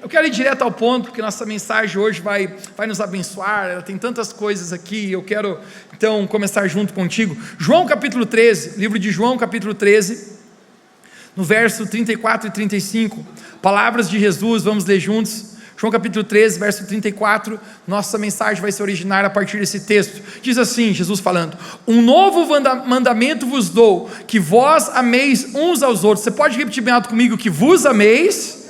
Eu quero ir direto ao ponto, porque nossa mensagem hoje vai nos abençoar, ela tem tantas coisas aqui, eu quero então começar junto contigo. João capítulo 13, livro de João capítulo 13, no verso 34 e 35, palavras de Jesus, vamos ler juntos. João capítulo 13, verso 34, nossa mensagem vai se originar a partir desse texto. Diz assim, Jesus falando: um novo mandamento vos dou, que vós ameis uns aos outros. Você pode repetir bem alto comigo? Que vos ameis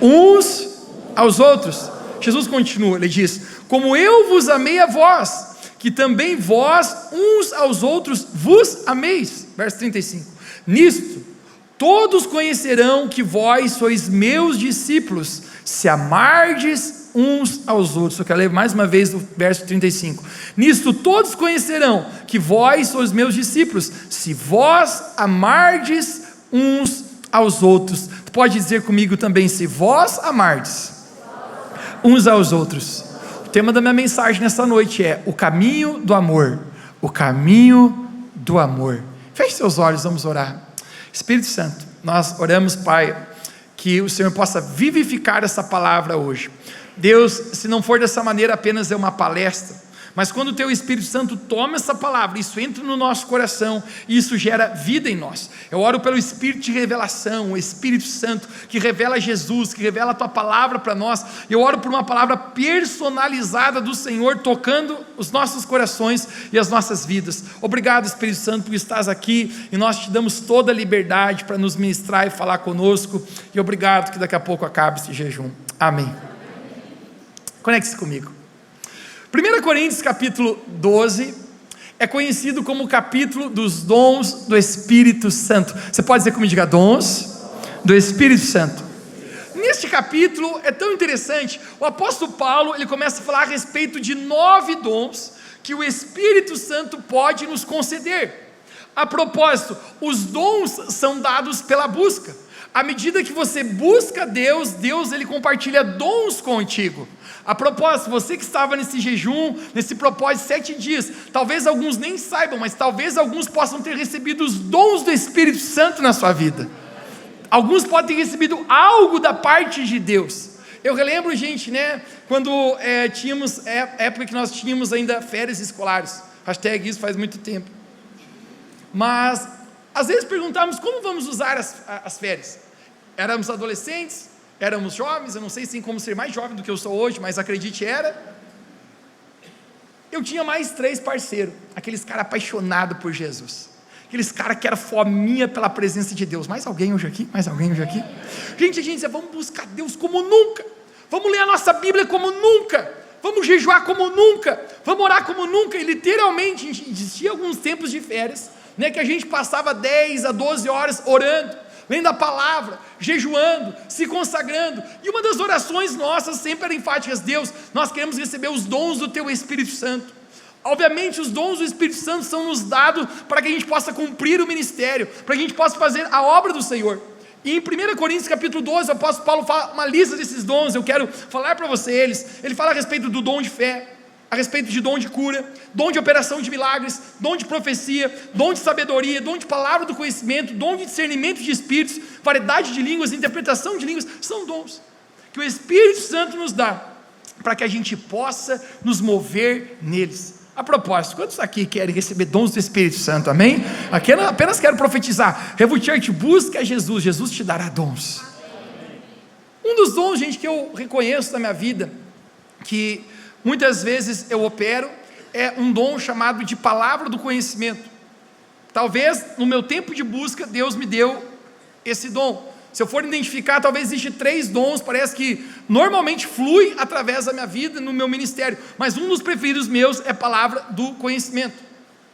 uns aos outros. Jesus continua, ele diz: como eu vos amei a vós, que também vós uns aos outros vos ameis. Verso 35, nisto todos conhecerão que vós sois meus discípulos, se amardes uns aos outros. Eu quero ler mais uma vez o verso 35, nisto todos conhecerão que vós sois meus discípulos, se vós amardes uns aos outros. Tu pode dizer comigo também: se vós amardes uns aos outros. O tema da minha mensagem nessa noite é o caminho do amor, o caminho do amor. Feche seus olhos, vamos orar. Espírito Santo, nós oramos, Pai, que o Senhor possa vivificar essa palavra hoje. Deus, se não for dessa maneira apenas é uma palestra, mas quando o Teu Espírito Santo toma essa palavra, isso entra no nosso coração, e isso gera vida em nós. Eu oro pelo Espírito de revelação, o Espírito Santo que revela Jesus, que revela a Tua palavra para nós. Eu oro por uma palavra personalizada do Senhor, tocando os nossos corações e as nossas vidas. Obrigado, Espírito Santo, por estás aqui, e nós Te damos toda a liberdade para nos ministrar e falar conosco, e obrigado que daqui a pouco acabe esse jejum. Amém. Conecte-se comigo. 1 Coríntios capítulo 12 é conhecido como o capítulo dos dons do Espírito Santo. Você pode dizer comigo, diga: dons do Espírito Santo. Neste capítulo é tão interessante, o apóstolo Paulo, ele começa a falar a respeito de 9 dons que o Espírito Santo pode nos conceder. A propósito, os dons são dados pela busca. À medida que você busca Deus, ele compartilha dons contigo. A propósito, você que estava nesse jejum, nesse propósito de 7 dias, talvez alguns nem saibam, mas talvez alguns possam ter recebido os dons do Espírito Santo na sua vida. Alguns podem ter recebido algo da parte de Deus. Eu relembro, gente, quando tínhamos, época que nós tínhamos ainda férias escolares, hashtag isso faz muito tempo, mas às vezes perguntávamos como vamos usar as férias. Éramos adolescentes, éramos jovens, eu não sei se tem como ser mais jovem do que eu sou hoje, mas acredite, era. Eu tinha mais 3 parceiros, aqueles caras apaixonados por Jesus, aqueles caras que eram fominha pela presença de Deus. Mais alguém hoje aqui? Gente, a gente dizia: vamos buscar Deus como nunca, vamos ler a nossa Bíblia como nunca, vamos jejuar como nunca, vamos orar como nunca. E literalmente existia alguns tempos de férias, que a gente passava 10 a 12 horas orando, lendo a palavra, jejuando, se consagrando, e uma das orações nossas sempre era enfáticas: Deus, nós queremos receber os dons do Teu Espírito Santo. Obviamente os dons do Espírito Santo são nos dados para que a gente possa cumprir o ministério, para que a gente possa fazer a obra do Senhor. E em 1 Coríntios capítulo 12, o apóstolo Paulo fala uma lista desses dons, eu quero falar para você eles. Ele fala a respeito do dom de fé, a respeito de dom de cura, dom de operação de milagres, dom de profecia, dom de sabedoria, dom de palavra do conhecimento, dom de discernimento de espíritos, variedade de línguas, interpretação de línguas. São dons que o Espírito Santo nos dá para que a gente possa nos mover neles. A propósito, quantos aqui querem receber dons do Espírito Santo? Amém? Aqui eu apenas quero profetizar. Revo Church, busca Jesus, Jesus te dará dons. Um dos dons, gente, que eu reconheço na minha vida, que muitas vezes eu opero, é um dom chamado de palavra do conhecimento. Talvez no meu tempo de busca Deus me deu esse dom. Se eu for identificar, talvez existem 3 dons, parece que normalmente flui através da minha vida, no meu ministério, mas um dos preferidos meus é palavra do conhecimento.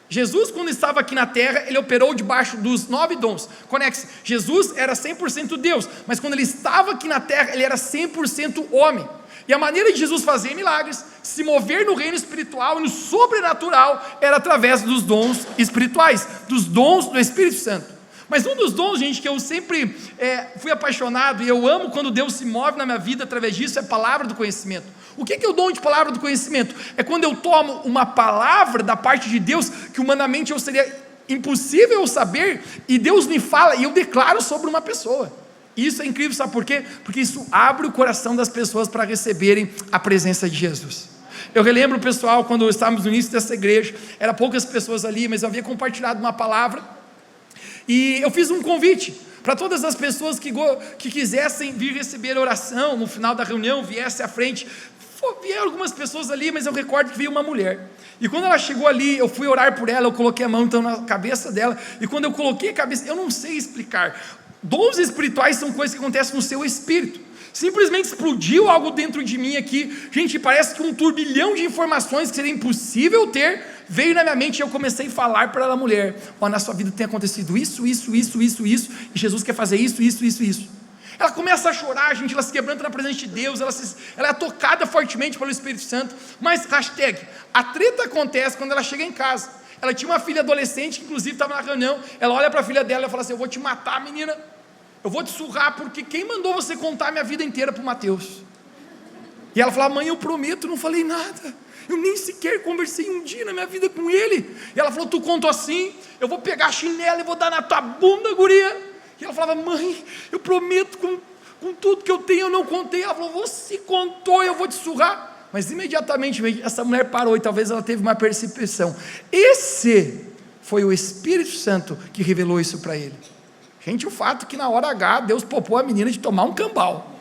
Jesus, quando estava aqui na terra, ele operou debaixo dos 9 dons. Conecte-se, Jesus era 100% Deus, mas quando ele estava aqui na terra, ele era 100% homem. E a maneira de Jesus fazer milagres, se mover no reino espiritual e no sobrenatural, era através dos dons espirituais, dos dons do Espírito Santo. Mas um dos dons, gente, que eu sempre fui apaixonado, e eu amo quando Deus se move na minha vida através disso, é a palavra do conhecimento. O que é o dom de palavra do conhecimento? É quando eu tomo uma palavra da parte de Deus, que humanamente eu seria impossível saber, e Deus me fala, e eu declaro sobre uma pessoa. E isso é incrível, sabe por quê? Porque isso abre o coração das pessoas para receberem a presença de Jesus. Eu relembro o pessoal, quando estávamos no início dessa igreja, eram poucas pessoas ali, mas eu havia compartilhado uma palavra, e eu fiz um convite para todas as pessoas que quisessem vir receber oração no final da reunião, viesse à frente. Vieram algumas pessoas ali, mas eu recordo que veio uma mulher, e quando ela chegou ali, eu fui orar por ela, eu coloquei a mão então na cabeça dela, e quando eu coloquei a cabeça, eu não sei explicar, dons espirituais são coisas que acontecem no seu espírito, simplesmente explodiu algo dentro de mim aqui, gente, parece que um turbilhão de informações que seria impossível ter, veio na minha mente, e eu comecei a falar para a mulher, na sua vida tem acontecido isso, e Jesus quer fazer isso. Ela começa a chorar, gente, ela se quebranta na presença de Deus, ela é tocada fortemente pelo Espírito Santo, mas, a treta acontece quando ela chega em casa. Ela tinha uma filha adolescente, que inclusive estava na reunião, ela olha para a filha dela e fala assim: eu vou te matar, menina, eu vou te surrar, porque quem mandou você contar a minha vida inteira para o Mateus? E ela fala: mãe, eu prometo, não falei nada, eu nem sequer conversei um dia na minha vida com ele. E ela falou: tu contou assim, eu vou pegar a chinela e vou dar na tua bunda, guria. E ela falava: mãe, eu prometo, com tudo que eu tenho, eu não contei. Ela falou: você contou, eu vou te surrar. Mas imediatamente essa mulher parou, e talvez ela teve uma percepção. Esse foi o Espírito Santo que revelou isso para ele. Gente, o fato é que na hora H, Deus poupou a menina de tomar um cambal.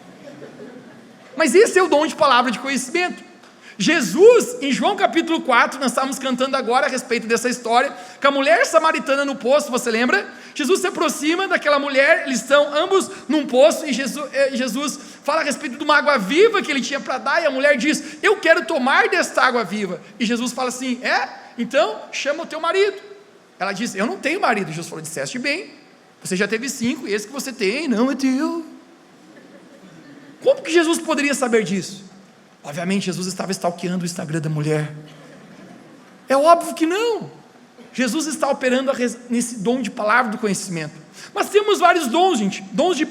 Mas esse é o dom de palavra de conhecimento. Jesus, em João capítulo 4, nós estávamos cantando agora a respeito dessa história, com a mulher samaritana no poço, você lembra? Jesus se aproxima daquela mulher, eles estão ambos num poço, e Jesus fala a respeito de uma água viva que ele tinha para dar, e a mulher diz: eu quero tomar desta água viva. E Jesus fala assim: então chama o teu marido. Ela diz: eu não tenho marido. Jesus falou: disseste bem, você já teve 5, e esse que você tem não é teu. Como que Jesus poderia saber disso? Obviamente Jesus estava stalkeando o Instagram da mulher. É óbvio que não. Jesus está operando nesse dom de palavra do conhecimento. Mas temos vários dons, gente. Dons de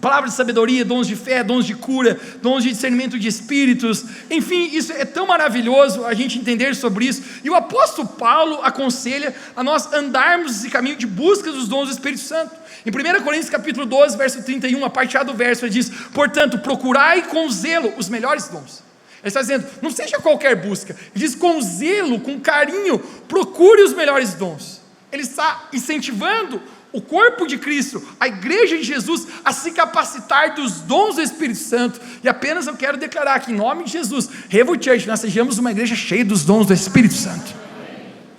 palavra de sabedoria, dons de fé, dons de cura, dons de discernimento de espíritos. Enfim, isso é tão maravilhoso a gente entender sobre isso. E o apóstolo Paulo aconselha a nós andarmos esse caminho de busca dos dons do Espírito Santo. Em 1 Coríntios capítulo 12, verso 31, a parte A do verso, ele diz: portanto, procurai com zelo os melhores dons. Ele está dizendo, não seja qualquer busca. Ele diz: com zelo, com carinho, procure os melhores dons. Ele está incentivando o corpo de Cristo, a igreja de Jesus, a se capacitar dos dons do Espírito Santo. E apenas eu quero declarar que, em nome de Jesus, Revo Church, nós sejamos uma igreja cheia dos dons do Espírito Santo.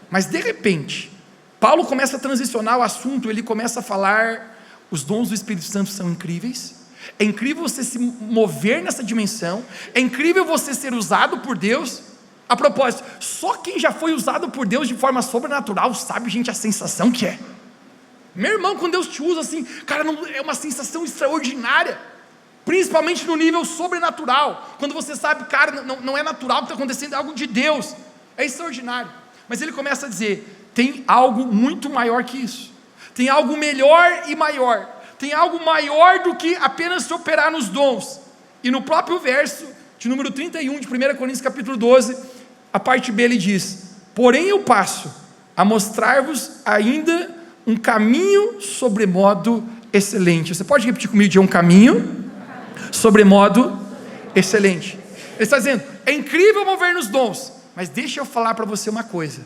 Mas de repente, Paulo começa a transicionar o assunto, ele começa a falar: os dons do Espírito Santo são incríveis, é incrível você se mover nessa dimensão, é incrível você ser usado por Deus. A propósito, só quem já foi usado por Deus de forma sobrenatural sabe, gente, a sensação que é. Meu irmão, quando Deus te usa assim, cara, é uma sensação extraordinária, principalmente no nível sobrenatural, quando você sabe, cara, não é natural que está acontecendo, é algo de Deus, é extraordinário. Mas ele começa a dizer: tem algo muito maior que isso, tem algo melhor e maior, tem algo maior do que apenas se operar nos dons. E no próprio verso de número 31 de 1 Coríntios capítulo 12, a parte B, ele diz: porém eu passo a mostrar-vos ainda um caminho sobremodo excelente. Você pode repetir comigo? De um caminho sobremodo excelente. Ele está dizendo: é incrível mover nos dons, mas deixa eu falar para você uma coisa,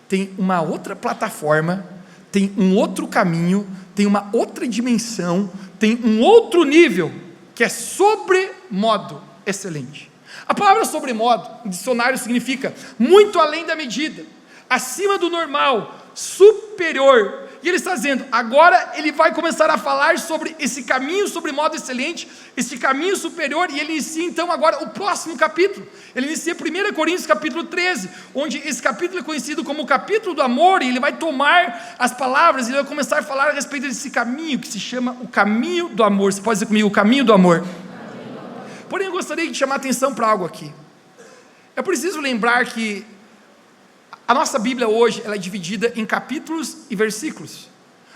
tem uma outra plataforma, tem um outro caminho, tem uma outra dimensão, tem um outro nível, que é sobremodo excelente. A palavra sobremodo, no dicionário, significa muito além da medida, acima do normal, superior. E ele está dizendo, agora ele vai começar a falar sobre esse caminho sobremodo excelente, esse caminho superior, e ele inicia então agora o próximo capítulo. Ele inicia 1 Coríntios capítulo 13, onde esse capítulo é conhecido como o capítulo do amor, e ele vai tomar as palavras, e ele vai começar a falar a respeito desse caminho, que se chama o caminho do amor. Você pode dizer comigo, o caminho do amor? Porém, eu gostaria de chamar a atenção para algo aqui. É preciso lembrar que a nossa Bíblia hoje, ela é dividida em capítulos e versículos.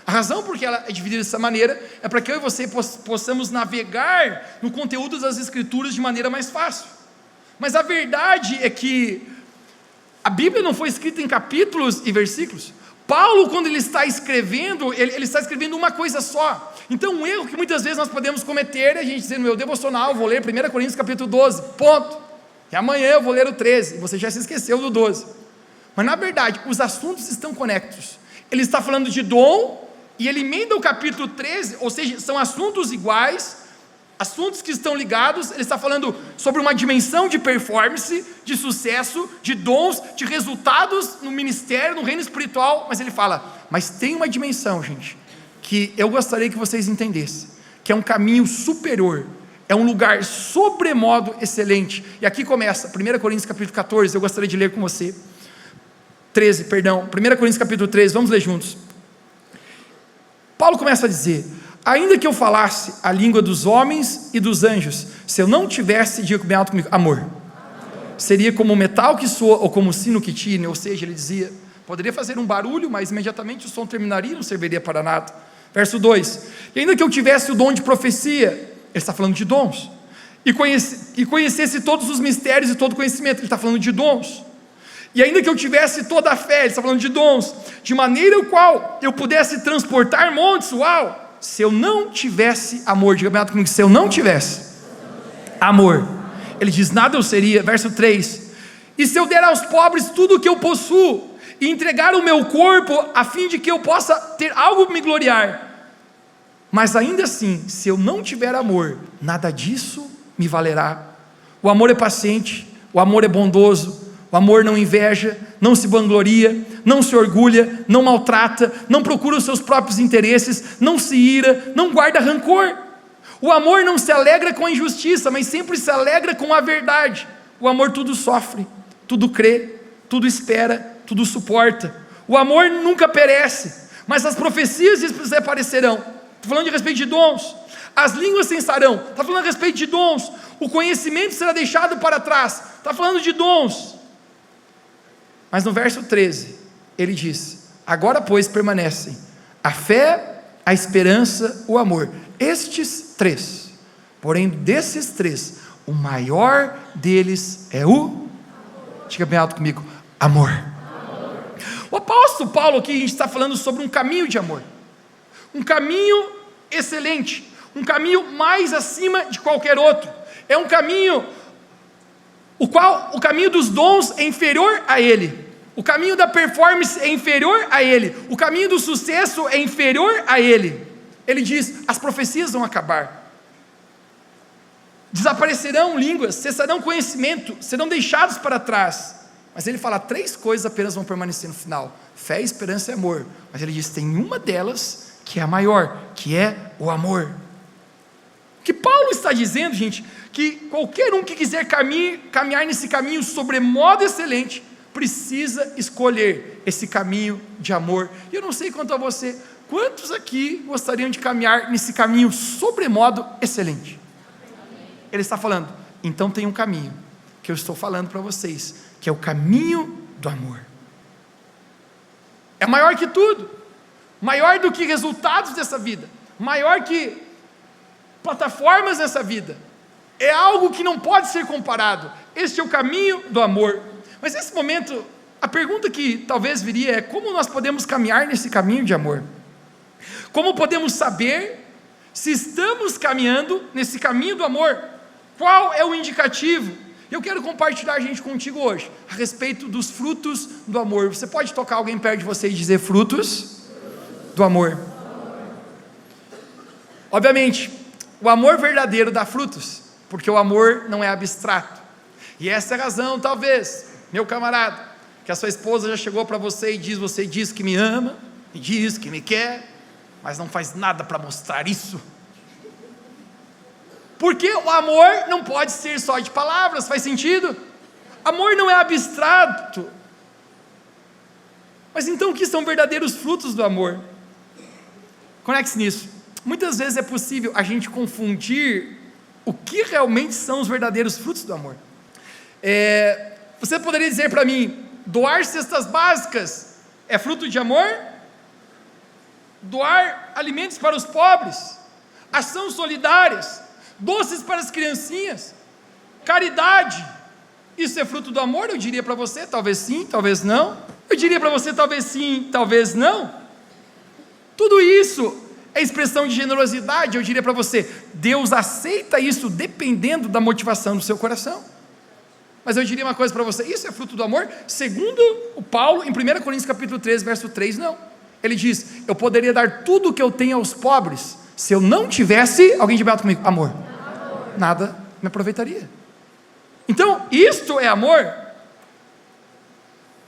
A razão por que ela é dividida dessa maneira, é para que eu e você possamos navegar no conteúdo das Escrituras de maneira mais fácil. Mas a verdade é que a Bíblia não foi escrita em capítulos e versículos. Paulo, quando ele está escrevendo, ele está escrevendo uma coisa só. Então, um erro que muitas vezes nós podemos cometer é a gente dizer, no meu devocional, eu vou ler 1 Coríntios capítulo 12, ponto. E amanhã eu vou ler o 13, e você já se esqueceu do 12. Mas, na verdade, os assuntos estão conectos. Ele está falando de dom, e ele emenda o capítulo 13, ou seja, são assuntos iguais, assuntos que estão ligados. Ele está falando sobre uma dimensão de performance, de sucesso, de dons, de resultados no ministério, no reino espiritual, mas ele fala, mas tem uma dimensão, gente, que eu gostaria que vocês entendessem, que é um caminho superior, é um lugar sobremodo excelente, e aqui começa, 1 Coríntios capítulo 14, eu gostaria de ler com você, 13, perdão, 1 Coríntios capítulo 13, vamos ler juntos. Paulo começa a dizer, ainda que eu falasse a língua dos homens e dos anjos, se eu não tivesse, diga bem alto comigo, amor, seria como o metal que soa, ou como o sino que tine, ou seja, ele dizia, poderia fazer um barulho, mas imediatamente o som terminaria e não serviria para nada. Verso 2, e ainda que eu tivesse o dom de profecia, ele está falando de dons, e conhecesse todos os mistérios e todo o conhecimento, ele está falando de dons, e ainda que eu tivesse toda a fé, ele está falando de dons, de maneira o qual eu pudesse transportar montes, uau, se eu não tivesse amor, diga bem comigo, se eu não tivesse amor, ele diz, nada eu seria. Verso 3, e se eu der aos pobres tudo o que eu possuo, e entregar o meu corpo, a fim de que eu possa ter algo para me gloriar, mas ainda assim, se eu não tiver amor, nada disso me valerá. O amor é paciente, o amor é bondoso, o amor não inveja, não se vangloria, não se orgulha, não maltrata, não procura os seus próprios interesses, não se ira, não guarda rancor. O amor não se alegra com a injustiça, mas sempre se alegra com a verdade. O amor tudo sofre, tudo crê, tudo espera, tudo suporta. O amor nunca perece, mas as profecias desaparecerão. Estou falando de respeito de dons. As línguas cessarão. Está falando a respeito de dons. O conhecimento será deixado para trás. Está falando de dons. Mas no verso 13, ele diz, agora pois permanecem a fé, a esperança, o amor, estes três, porém desses três, o maior deles é o, diga bem alto comigo, amor. O apóstolo Paulo aqui, a gente está falando sobre um caminho de amor, um caminho excelente, um caminho mais acima de qualquer outro, é um caminho, o caminho dos dons é inferior a ele, o caminho da performance é inferior a ele, o caminho do sucesso é inferior a ele. Ele diz, as profecias vão acabar, desaparecerão línguas, cessarão conhecimento, serão deixados para trás, mas ele fala, três coisas apenas vão permanecer no final, fé, esperança e amor, mas ele diz, tem uma delas que é a maior, que é o amor. O que Paulo está dizendo, gente, que qualquer um que quiser caminhar nesse caminho sobremodo excelente, precisa escolher esse caminho de amor. E eu não sei quanto a você, quantos aqui gostariam de caminhar nesse caminho sobremodo excelente? Ele está falando, então tem um caminho, que eu estou falando para vocês, que é o caminho do amor, é maior que tudo, maior do que resultados dessa vida, maior que plataformas dessa vida, é algo que não pode ser comparado, este é o caminho do amor. Mas nesse momento, a pergunta que talvez viria é, como nós podemos caminhar nesse caminho de amor? Como podemos saber se estamos caminhando nesse caminho do amor? Qual é o indicativo? Eu quero compartilhar, gente, contigo hoje, a respeito dos frutos do amor. Você pode tocar alguém perto de você e dizer, frutos do amor. Obviamente, o amor verdadeiro dá frutos, porque o amor não é abstrato, e essa é a razão, talvez, meu camarada, que a sua esposa já chegou para você diz que me ama, e diz que me quer, mas não faz nada para mostrar isso, porque o amor não pode ser só de palavras, faz sentido? Amor não é abstrato, mas então o que são verdadeiros frutos do amor? Conecte-se nisso. Muitas vezes é possível a gente confundir o que realmente são os verdadeiros frutos do amor. Você poderia dizer para mim, doar cestas básicas é fruto de amor? Doar alimentos para os pobres, ações solidárias, doces para as criancinhas, caridade, isso é fruto do amor? Eu diria para você, talvez sim, talvez não. Eu diria para você, talvez sim, talvez não. Tudo isso é expressão de generosidade. Eu diria para você, Deus aceita isso dependendo da motivação do seu coração. Mas eu diria uma coisa para você, isso é fruto do amor? Segundo o Paulo, em 1 Coríntios capítulo 13, verso 3, não. Ele diz, eu poderia dar tudo o que eu tenho aos pobres, se eu não tivesse, alguém de bem alto comigo, amor. Nada me aproveitaria. Então, isto é amor?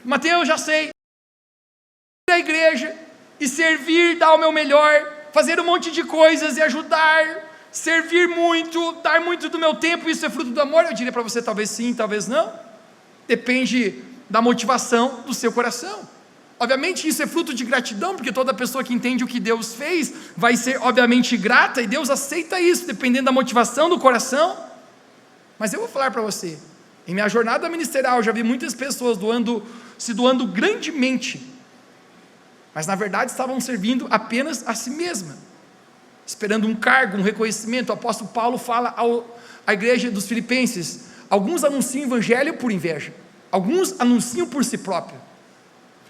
Mateus, já sei, da igreja, e servir, dar o meu melhor, fazer um monte de coisas e ajudar, servir muito, dar muito do meu tempo, isso é fruto do amor? Eu diria para você, talvez sim, talvez não, depende da motivação do seu coração. Obviamente isso é fruto de gratidão, porque toda pessoa que entende o que Deus fez, vai ser obviamente grata, e Deus aceita isso, dependendo da motivação do coração. Mas eu vou falar para você, em minha jornada ministerial, eu já vi muitas pessoas se doando grandemente, mas na verdade estavam servindo apenas a si mesma, esperando um cargo, um reconhecimento. O apóstolo Paulo fala à igreja dos Filipenses, alguns anunciam o evangelho por inveja, alguns anunciam por si próprio.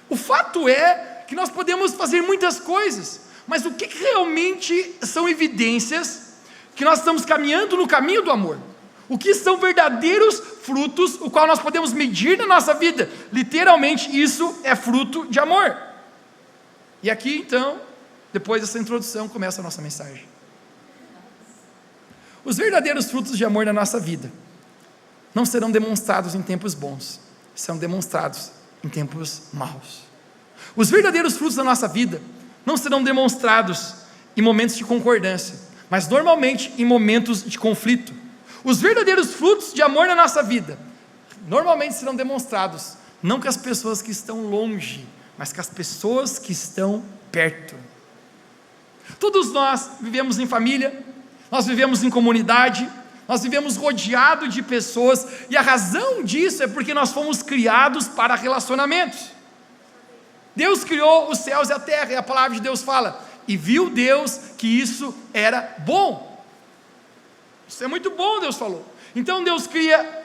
O fato é que nós podemos fazer muitas coisas, mas o que realmente são evidências que nós estamos caminhando no caminho do amor? O que são verdadeiros frutos, o qual nós podemos medir na nossa vida? Literalmente isso é fruto de amor. E aqui então, depois dessa introdução, começa a nossa mensagem. Os verdadeiros frutos de amor na nossa vida não serão demonstrados em tempos bons, serão demonstrados em tempos maus. Os verdadeiros frutos da nossa vida não serão demonstrados em momentos de concordância, mas normalmente em momentos de conflito. Os verdadeiros frutos de amor na nossa vida normalmente serão demonstrados não com as pessoas que estão longe, mas com as pessoas que estão perto. Todos nós vivemos em família, nós vivemos em comunidade, nós vivemos rodeado de pessoas, e a razão disso é porque nós fomos criados para relacionamentos. Deus criou os céus e a terra, e a palavra de Deus fala, e viu Deus que isso era bom. Isso é muito bom, Deus falou. Então Deus cria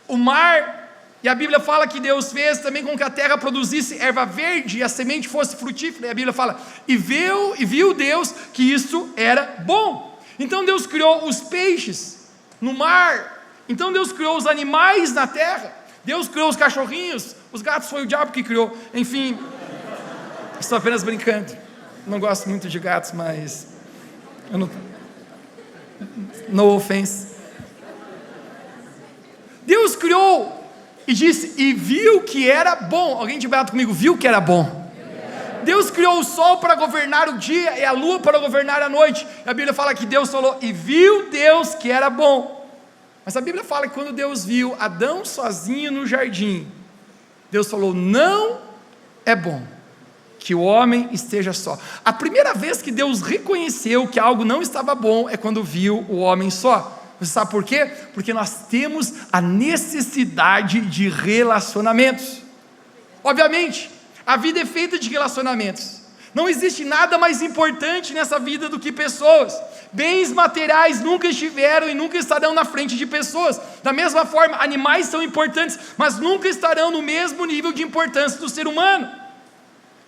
o mar, e a Bíblia fala que Deus fez também com que a terra produzisse erva verde, e a semente fosse frutífera, e a Bíblia fala, e viu Deus que isso era bom. Então Deus criou os peixes no mar, então Deus criou os animais na terra, Deus criou os cachorrinhos, os gatos foi o diabo que criou, enfim, estou apenas brincando, não gosto muito de gatos, mas eu não, no offense. Deus criou e disse, e viu que era bom. Alguém de perto comigo, viu que era bom? Deus criou o sol para governar o dia e a lua para governar a noite. E a Bíblia fala que Deus falou, e viu Deus que era bom. Mas a Bíblia fala que quando Deus viu Adão sozinho no jardim, Deus falou, não é bom que o homem esteja só. A primeira vez que Deus reconheceu que algo não estava bom é quando viu o homem só. Você sabe por quê? Porque nós temos a necessidade de relacionamentos. Obviamente, a vida é feita de relacionamentos. Não existe nada mais importante nessa vida do que pessoas. Bens materiais nunca estiveram e nunca estarão na frente de pessoas. Da mesma forma, animais são importantes, mas nunca estarão no mesmo nível de importância do ser humano.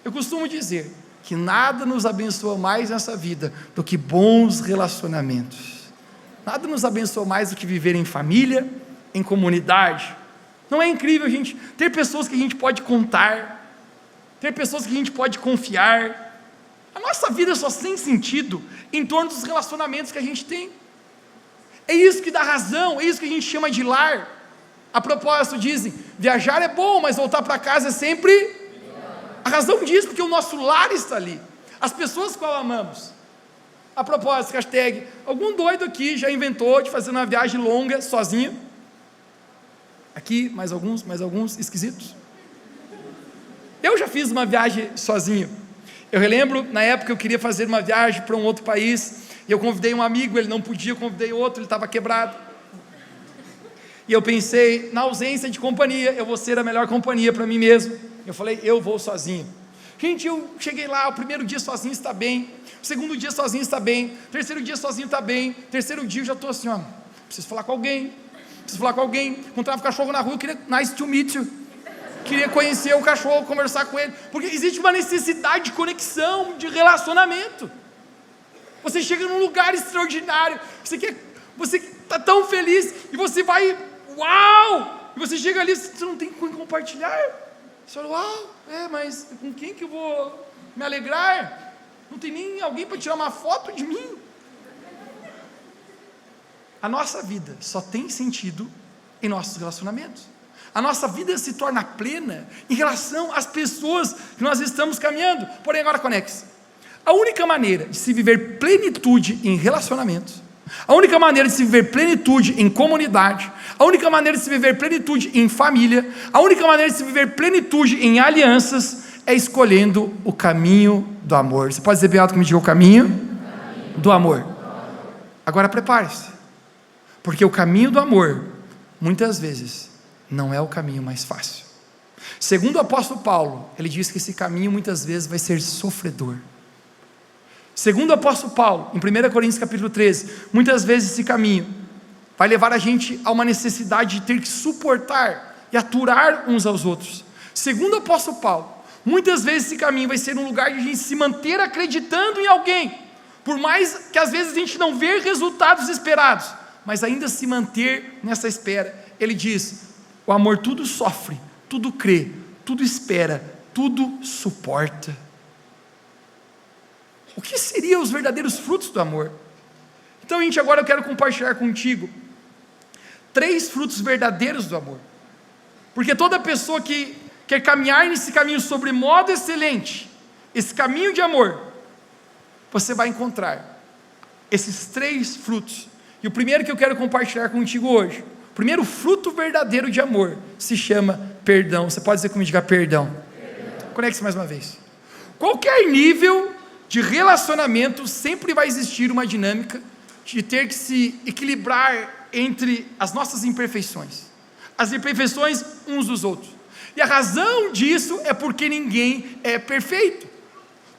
Eu costumo dizer que nada nos abençoa mais nessa vida do que bons relacionamentos. Nada nos abençoa mais do que viver em família, em comunidade. Não é incrível, gente, ter pessoas que a gente pode contar, ter pessoas que a gente pode confiar. A nossa vida só tem sentido em torno dos relacionamentos que a gente tem. É isso que dá razão, é isso que a gente chama de lar. A propósito dizem, viajar é bom, mas voltar para casa é sempre... A razão disso, porque o nosso lar está ali, as pessoas que amamos. A propósito, hashtag, algum doido aqui já inventou de fazer uma viagem longa, sozinho? Aqui, mais alguns esquisitos. Eu já fiz uma viagem sozinho. Eu relembro, na época eu queria fazer uma viagem para um outro país, e eu convidei um amigo, ele não podia, eu convidei outro, ele estava quebrado. E eu pensei, na ausência de companhia, eu vou ser a melhor companhia para mim mesmo. Eu falei, eu vou sozinho. Gente, eu cheguei lá, o primeiro dia sozinho está bem, o segundo dia sozinho está bem, o terceiro dia sozinho está bem, terceiro dia eu já estou assim, ó, preciso falar com alguém, encontrava um cachorro na rua, eu queria, nice to meet you. queria conhecer o cachorro, conversar com ele, porque existe uma necessidade de conexão, de relacionamento. Você chega num lugar extraordinário, você está tão feliz, e você vai, uau! E você chega ali, você não tem com quem compartilhar. Você fala, uau, mas com quem que eu vou me alegrar? Não tem nem alguém para tirar uma foto de mim. A nossa vida só tem sentido em nossos relacionamentos. A nossa vida se torna plena em relação às pessoas que nós estamos caminhando. Porém, agora conecte-se. A única maneira de se viver plenitude em relacionamentos, a única maneira de se viver plenitude em comunidade, a única maneira de se viver plenitude em família, a única maneira de se viver plenitude em alianças, é escolhendo o caminho do amor. Você pode dizer bem alto comigo, o caminho do amor. Agora prepare-se, porque o caminho do amor, muitas vezes, não é o caminho mais fácil. Segundo o apóstolo Paulo, ele diz que esse caminho muitas vezes vai ser sofredor. Segundo o apóstolo Paulo, em 1 Coríntios capítulo 13, muitas vezes esse caminho vai levar a gente a uma necessidade de ter que suportar e aturar uns aos outros. Segundo o apóstolo Paulo, muitas vezes esse caminho vai ser um lugar de a gente se manter acreditando em alguém, por mais que às vezes a gente não vê resultados esperados, mas ainda se manter nessa espera. Ele diz, o amor tudo sofre, tudo crê, tudo espera, tudo suporta. O que seriam os verdadeiros frutos do amor? Então, gente, agora eu quero compartilhar contigo 3 frutos verdadeiros do amor, porque toda pessoa que quer caminhar nesse caminho sobre modo excelente, esse caminho de amor, você vai encontrar esses 3 frutos, e o primeiro que eu quero compartilhar contigo hoje, o primeiro fruto verdadeiro de amor, se chama perdão. Você pode dizer comigo, diga perdão. Conecte-se mais uma vez. Qualquer nível de relacionamento, sempre vai existir uma dinâmica de ter que se equilibrar entre as nossas imperfeições, as imperfeições uns dos outros, e a razão disso é porque ninguém é perfeito,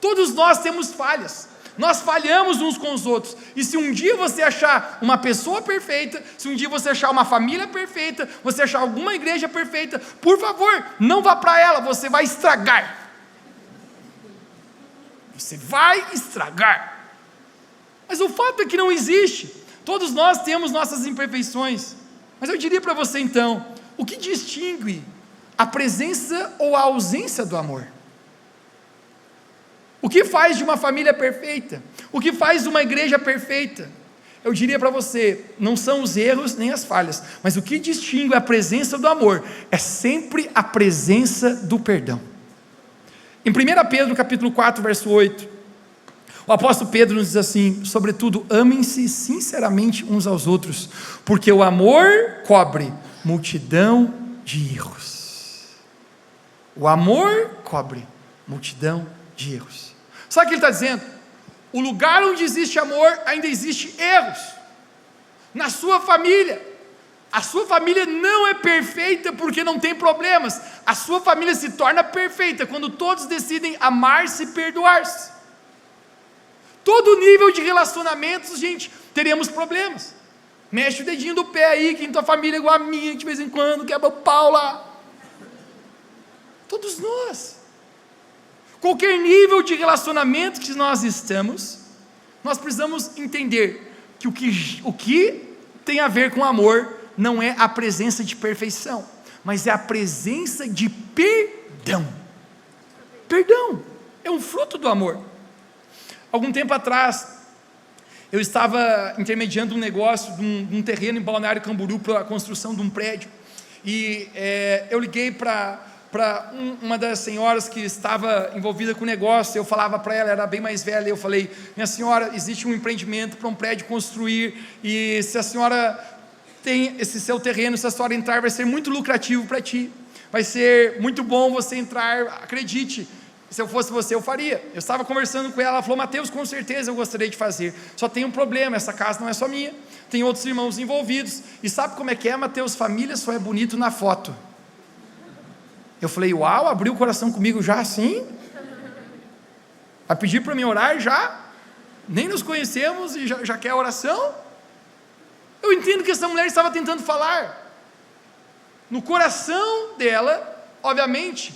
todos nós temos falhas, nós falhamos uns com os outros, e se um dia você achar uma pessoa perfeita, se um dia você achar uma família perfeita, você achar alguma igreja perfeita, por favor, não vá para ela, você vai estragar, mas o fato é que não existe, todos nós temos nossas imperfeições, mas eu diria para você então, o que distingue a presença ou a ausência do amor? O que faz de uma família perfeita? O que faz de uma igreja perfeita? Eu diria para você, não são os erros nem as falhas, mas o que distingue a presença do amor, é sempre a presença do perdão. Em 1 Pedro capítulo 4, verso 8, o apóstolo Pedro nos diz assim, sobretudo, amem-se sinceramente uns aos outros, porque o amor cobre multidão de erros. O amor cobre multidão de erros. Sabe o que ele está dizendo? O lugar onde existe amor, ainda existe erros. Na sua família, a sua família não é perfeita porque não tem problemas, a sua família se torna perfeita quando todos decidem amar-se e perdoar-se. Todo nível de relacionamentos, gente, teremos problemas. Mexe o dedinho do pé aí, quem tua família é igual a minha, de vez em quando, quebra o pau lá. Todos nós. Qualquer nível de relacionamento que nós estamos, nós precisamos entender que o que tem a ver com amor não é a presença de perfeição, mas é a presença de perdão. Perdão é um fruto do amor. Algum tempo atrás, eu estava intermediando um negócio de um terreno em Balneário Camboriú para a construção de um prédio, e eu liguei para uma das senhoras que estava envolvida com o negócio. Eu falava para ela, era bem mais velha, eu falei, minha senhora, existe um empreendimento para um prédio construir, e se a senhora tem esse seu terreno, se a senhora entrar, vai ser muito lucrativo para ti, vai ser muito bom você entrar, acredite, se eu fosse você eu faria. Eu estava conversando com ela, ela falou, Mateus, com certeza eu gostaria de fazer, só tem um problema, essa casa não é só minha, tem outros irmãos envolvidos, e sabe como é que é, Mateus? Família só é bonito na foto. Eu falei, uau, abriu o coração comigo já assim? Vai pedir para mim orar já? Nem nos conhecemos e já quer oração? Eu entendo que essa mulher estava tentando falar. No coração dela, obviamente,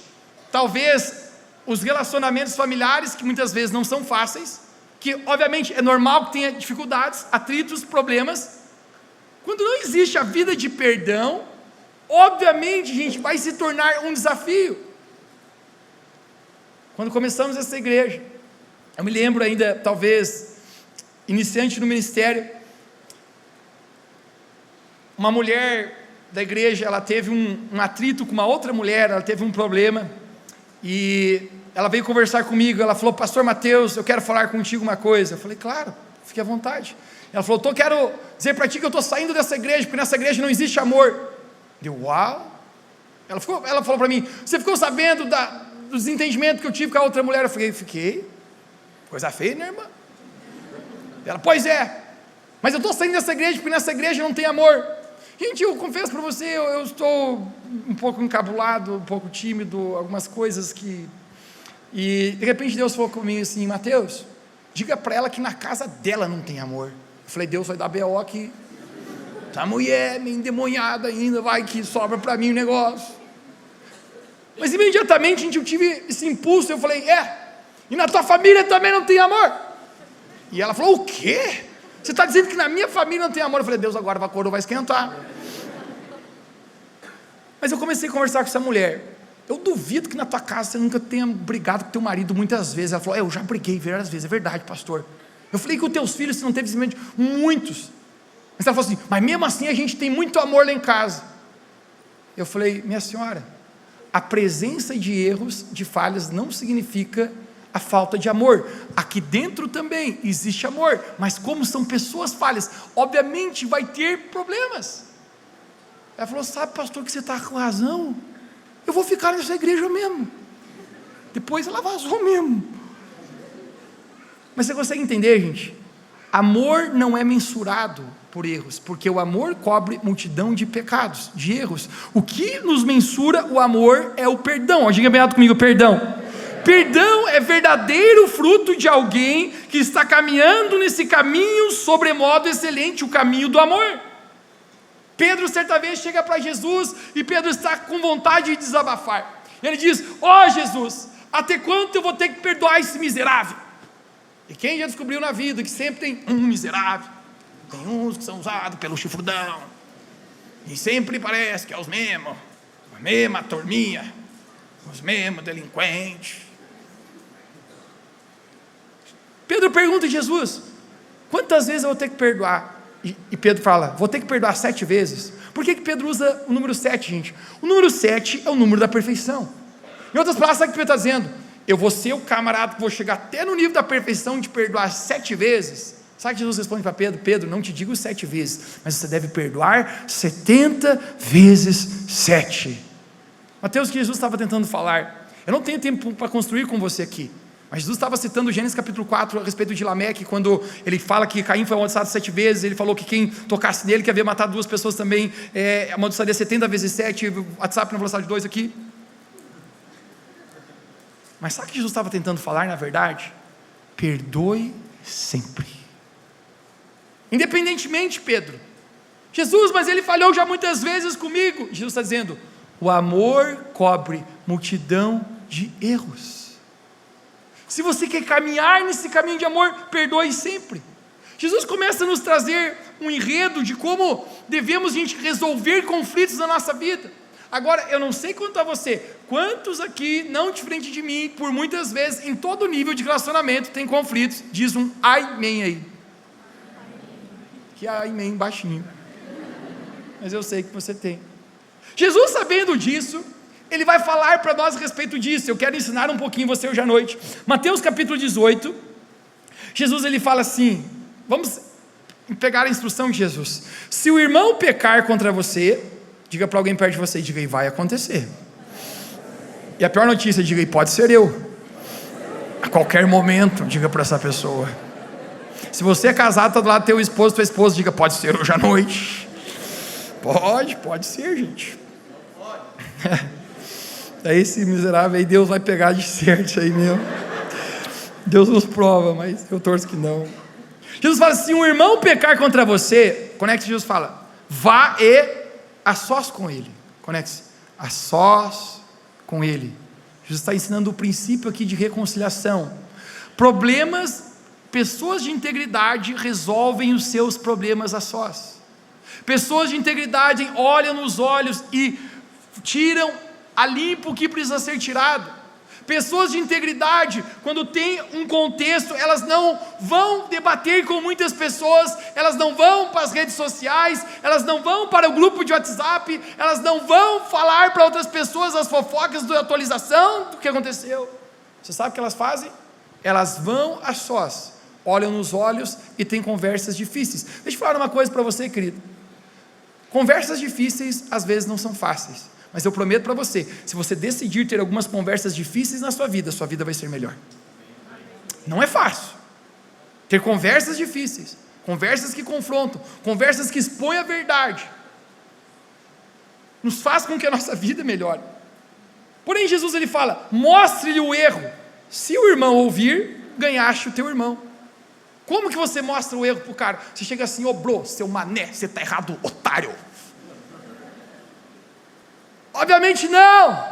talvez os relacionamentos familiares, que muitas vezes não são fáceis, que obviamente é normal que tenha dificuldades, atritos, problemas. Quando não existe a vida de perdão, obviamente, gente, vai se tornar um desafio. Quando começamos essa igreja, eu me lembro ainda, talvez, iniciante no ministério, uma mulher da igreja, ela teve um atrito com uma outra mulher, ela teve um problema, e ela veio conversar comigo, ela falou: pastor Mateus, eu quero falar contigo uma coisa. Eu falei: claro, fique à vontade. Ela falou: quero dizer para ti que eu estou saindo dessa igreja, porque nessa igreja não existe amor. Eu: uau. Ela falou para mim: você ficou sabendo dos entendimentos que eu tive com a outra mulher? Eu falei: fiquei. Coisa feia, né, irmã? Ela: pois é, mas eu estou saindo dessa igreja porque nessa igreja não tem amor. Gente, eu confesso para você, eu estou um pouco encabulado, um pouco tímido, algumas coisas que... E de repente Deus falou comigo assim: Mateus, diga para ela que na casa dela não tem amor. Eu falei: Deus vai dar B.O. aqui, essa mulher meio endemoniada ainda, vai que sobra para mim o negócio. Mas imediatamente, gente, eu tive esse impulso, eu falei: e na tua família também não tem amor? E ela falou: o quê? Você está dizendo que na minha família não tem amor? Eu falei: Deus, agora a coroa vai esquentar. Mas eu comecei a conversar com essa mulher. Eu duvido que na tua casa você nunca tenha brigado com teu marido muitas vezes. Ela falou: eu já briguei várias vezes. É verdade, pastor. Eu falei: que os teus filhos você não teve simplesmente muitos. Mas ela falou assim: mas mesmo assim a gente tem muito amor lá em casa. Eu falei: minha senhora, a presença de erros, de falhas, não significa a falta de amor. Aqui dentro também existe amor, mas como são pessoas falhas, obviamente vai ter problemas. Ela falou: sabe, pastor, que você está com razão, eu vou ficar nessa igreja mesmo. Depois ela vazou mesmo. Mas você consegue entender, gente? Amor não é mensurado por erros, porque o amor cobre multidão de pecados, de erros. O que nos mensura o amor é o perdão. Diga bem alto comigo: perdão. Perdão é verdadeiro fruto de alguém que está caminhando nesse caminho sobremodo excelente, o caminho do amor. Pedro certa vez chega para Jesus, e Pedro está com vontade de desabafar. Ele diz: Jesus, até quanto eu vou ter que perdoar esse miserável? E quem já descobriu na vida que sempre tem um miserável? Tem uns que são usados pelo chifrudão, e sempre parece que é os mesmos, a mesma turminha, os mesmos delinquentes. Pedro pergunta a Jesus: quantas vezes eu vou ter que perdoar? E Pedro fala: vou ter que perdoar 7 vezes. Por que Pedro usa o número 7, gente? O número 7 é o número da perfeição. Em outras palavras, sabe o que Pedro está dizendo? Eu vou ser o camarada que vou chegar até no nível da perfeição de perdoar 7 vezes. Sabe que Jesus responde para Pedro: Pedro, não te digo 7 vezes, mas você deve perdoar 70 vezes 7. Mateus, o que Jesus estava tentando falar, eu não tenho tempo para construir com você aqui, mas Jesus estava citando Gênesis capítulo 4 a respeito de Lameque, quando ele fala que Caim foi amaldiçoado 7 vezes, ele falou que quem tocasse nele, que havia matado 2 pessoas também, amaldiçoaria 70 vezes 7, WhatsApp na velocidade 2 aqui. Mas sabe o que Jesus estava tentando falar na verdade? Perdoe sempre. Independentemente, Pedro, Jesus, mas ele falhou já muitas vezes comigo. Jesus está dizendo: o amor cobre multidão de erros. Se você quer caminhar nesse caminho de amor, perdoe sempre. Jesus começa a nos trazer um enredo de como devemos, gente, resolver conflitos na nossa vida. Agora, eu não sei quanto a você, quantos aqui, não diferente de mim, por muitas vezes, em todo nível de relacionamento, tem conflitos. Diz um amém aí. Que é amém baixinho. Mas eu sei que você tem. Jesus, sabendo disso, ele vai falar para nós a respeito disso. Eu quero ensinar um pouquinho você hoje à noite. Mateus capítulo 18, Jesus ele fala assim, vamos pegar a instrução de Jesus: se o irmão pecar contra você, diga para alguém perto de você, diga: e vai acontecer. E a pior notícia, diga: e pode ser eu. A qualquer momento, diga para essa pessoa. Se você é casado, está do lado do teu esposo, tua esposa, diga: pode ser hoje à noite. Pode ser, gente. Aí esse miserável aí, Deus vai pegar de certo aí mesmo. Deus nos prova, mas eu torço que não. Jesus fala: se um irmão pecar contra você, conecte. Jesus fala: vá a sós com ele. Conecte-se: a sós com Ele. Jesus está ensinando o princípio aqui de reconciliação. Pessoas de integridade resolvem os seus problemas a sós. Pessoas de integridade olham nos olhos e tiram a limpo o que precisa ser tirado. Pessoas de integridade, quando tem um contexto, elas não vão debater com muitas pessoas, elas não vão para as redes sociais, elas não vão para o grupo de WhatsApp, elas não vão falar para outras pessoas as fofocas da atualização do que aconteceu. Você sabe o que elas fazem? Elas vão a sós, olham nos olhos e têm conversas difíceis. Deixa eu falar uma coisa para você, querido. Conversas difíceis às vezes não são fáceis. Mas eu prometo para você, se você decidir ter algumas conversas difíceis na sua vida vai ser melhor. Não é fácil. Ter conversas difíceis, conversas que confrontam, conversas que expõem a verdade, nos faz com que a nossa vida melhore. Porém Jesus ele fala, mostre-lhe o erro. Se o irmão ouvir, ganhaste o teu irmão. Como que você mostra o erro para o cara? Você chega assim, ô bro, seu mané, você está errado, otário. Obviamente não.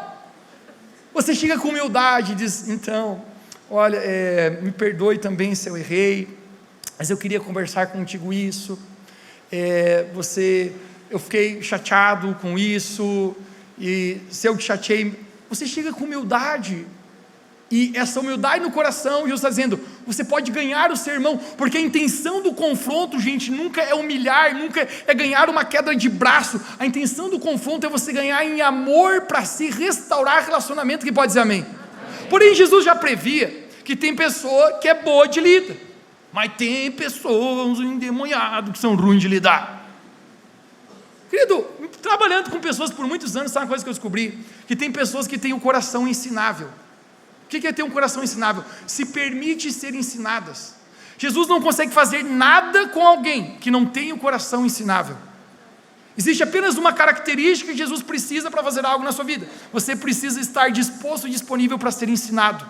Você chega com humildade e diz, então, olha, me perdoe também se eu errei, mas eu queria conversar contigo isso, eu fiquei chateado com isso, e se eu te chateei, você chega com humildade, e essa humildade no coração, Jesus está dizendo, você pode ganhar o seu irmão, porque a intenção do confronto, gente, nunca é humilhar, nunca é ganhar uma queda de braço, a intenção do confronto é você ganhar em amor, para se restaurar relacionamento, que pode dizer amém? Porém Jesus já previa, que tem pessoa que é boa de lida, mas tem pessoas endemoniadas, que são ruins de lidar. Querido, trabalhando com pessoas por muitos anos, sabe uma coisa que eu descobri? Que tem pessoas que têm o coração ensinável. O que é ter um coração ensinável? Se permite ser ensinadas. Jesus não consegue fazer nada com alguém que não tem o coração ensinável. Existe apenas uma característica que Jesus precisa para fazer algo na sua vida. Você precisa estar disposto e disponível para ser ensinado,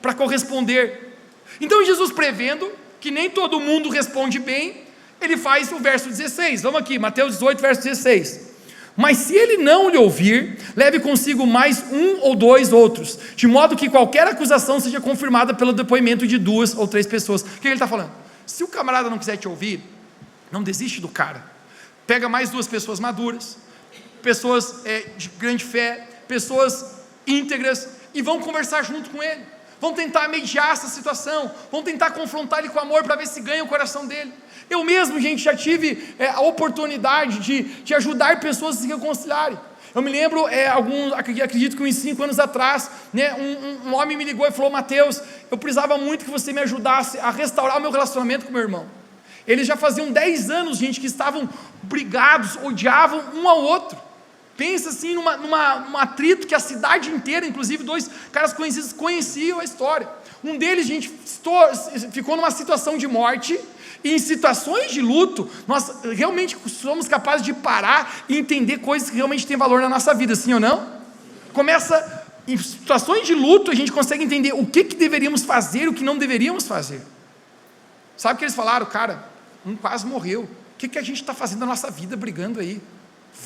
para corresponder. Então Jesus, prevendo que nem todo mundo responde bem, ele faz o verso 16. Vamos aqui, Mateus 18, verso 16. Mas se ele não lhe ouvir, leve consigo mais um ou dois outros, de modo que qualquer acusação seja confirmada pelo depoimento de 2 ou 3 pessoas. O que ele está falando? Se o camarada não quiser te ouvir, não desiste do cara. Pega mais 2 pessoas maduras, pessoas de grande fé, pessoas íntegras, e vão conversar junto com ele. Vão tentar mediar essa situação, vão tentar confrontar ele com amor, para ver se ganha o coração dele. Eu mesmo, gente, já tive a oportunidade de ajudar pessoas a se reconciliarem. Eu me lembro, acredito que uns 5 anos atrás, né, um homem me ligou e falou, Mateus, eu precisava muito que você me ajudasse a restaurar o meu relacionamento com meu irmão. Eles já faziam 10 anos, gente, que estavam brigados, odiavam um ao outro. Pensa assim num atrito que a cidade inteira, inclusive 2 caras conhecidos, conheciam a história. Um deles, gente, ficou numa situação de morte, e em situações de luto, nós realmente somos capazes de parar e entender coisas que realmente têm valor na nossa vida, sim ou não? Em situações de luto, a gente consegue entender o que deveríamos fazer e o que não deveríamos fazer. Sabe o que eles falaram? Cara, um quase morreu, o que a gente está fazendo na nossa vida brigando aí?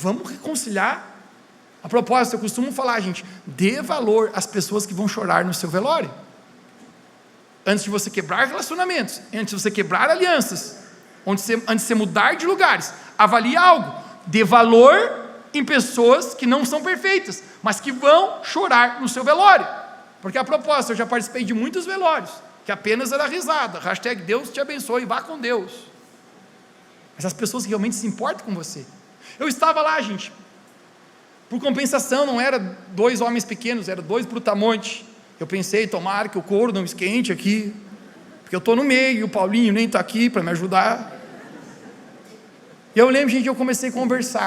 Vamos reconciliar. A propósito, eu costumo falar, gente, dê valor às pessoas que vão chorar no seu velório. Antes de você quebrar relacionamentos, antes de você quebrar alianças, antes de você mudar de lugares, avalie algo, dê valor em pessoas que não são perfeitas, mas que vão chorar no seu velório, porque a propósito, eu já participei de muitos velórios, que apenas era risada, hashtag Deus te abençoe, vá com Deus, mas as pessoas que realmente se importam com você. Eu estava lá, gente, por compensação, não era 2 homens pequenos, era 2 brutamontes. Eu pensei, tomara que o couro não esquente aqui, porque eu estou no meio, e o Paulinho nem está aqui para me ajudar. E eu lembro, gente, eu comecei a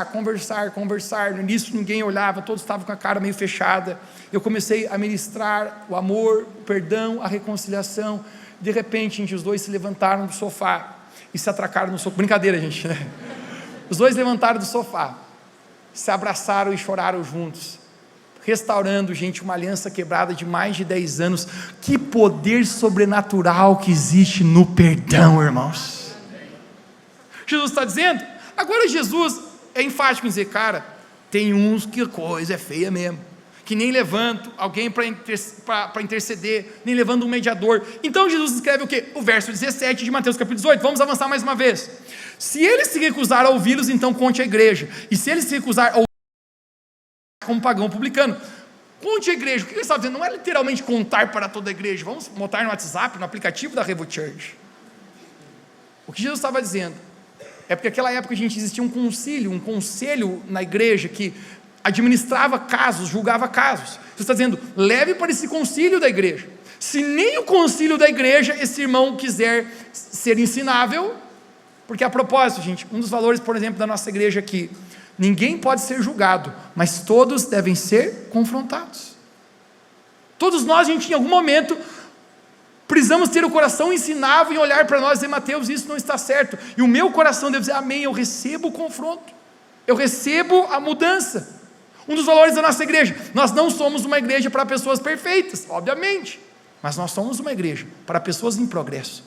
conversar, no início ninguém olhava, todos estavam com a cara meio fechada, eu comecei a ministrar o amor, o perdão, a reconciliação. De repente, gente, os 2 se levantaram do sofá, e se atracaram no sofá, brincadeira, gente, né? Os 2 levantaram do sofá, se abraçaram e choraram juntos, restaurando, gente, uma aliança quebrada de mais de 10 anos. Que poder sobrenatural que existe no perdão, irmãos. Jesus está dizendo, agora Jesus é enfático em dizer, cara, tem uns que a coisa é feia mesmo, que nem levanto alguém para interceder, nem levando um mediador. Então Jesus escreve o quê? O verso 17 de Mateus capítulo 18, vamos avançar mais uma vez. Se ele se recusar a ouvi-los, então conte à igreja, e se ele se recusar a ouvir como pagão publicano, conte à igreja. O que ele está dizendo? Não é literalmente contar para toda a igreja, vamos botar no WhatsApp, no aplicativo da Revo Church. O que Jesus estava dizendo é porque naquela época existia um conselho na igreja que administrava casos, julgava casos. Jesus está dizendo, leve para esse concílio da igreja. Se nem o concílio da igreja esse irmão quiser ser ensinável, porque a propósito, gente, um dos valores, por exemplo, da nossa igreja aqui, ninguém pode ser julgado, mas todos devem ser confrontados. Todos nós, gente, em algum momento precisamos ter o coração ensinável e olhar para nós e dizer, Mateus, isso não está certo, e o meu coração deve dizer, amém, eu recebo o confronto, eu recebo a mudança. Um dos valores da nossa igreja, nós não somos uma igreja para pessoas perfeitas, obviamente, mas nós somos uma igreja para pessoas em progresso.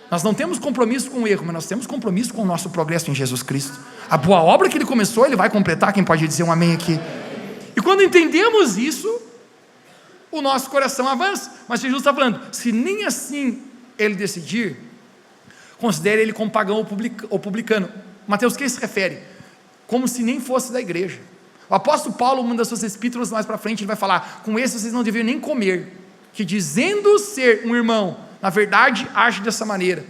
Nós não temos compromisso com o erro, mas nós temos compromisso com o nosso progresso em Jesus Cristo. A boa obra que ele começou, ele vai completar. Quem pode dizer um amém aqui? E quando entendemos isso, o nosso coração avança. Mas Jesus está falando, se nem assim ele decidir, considere ele como pagão ou publicano. Mateus, o que se refere? Como se nem fosse da igreja. O apóstolo Paulo, uma das suas epístolas mais para frente, ele vai falar, com esse vocês não deveriam nem comer, que dizendo ser um irmão, na verdade age dessa maneira.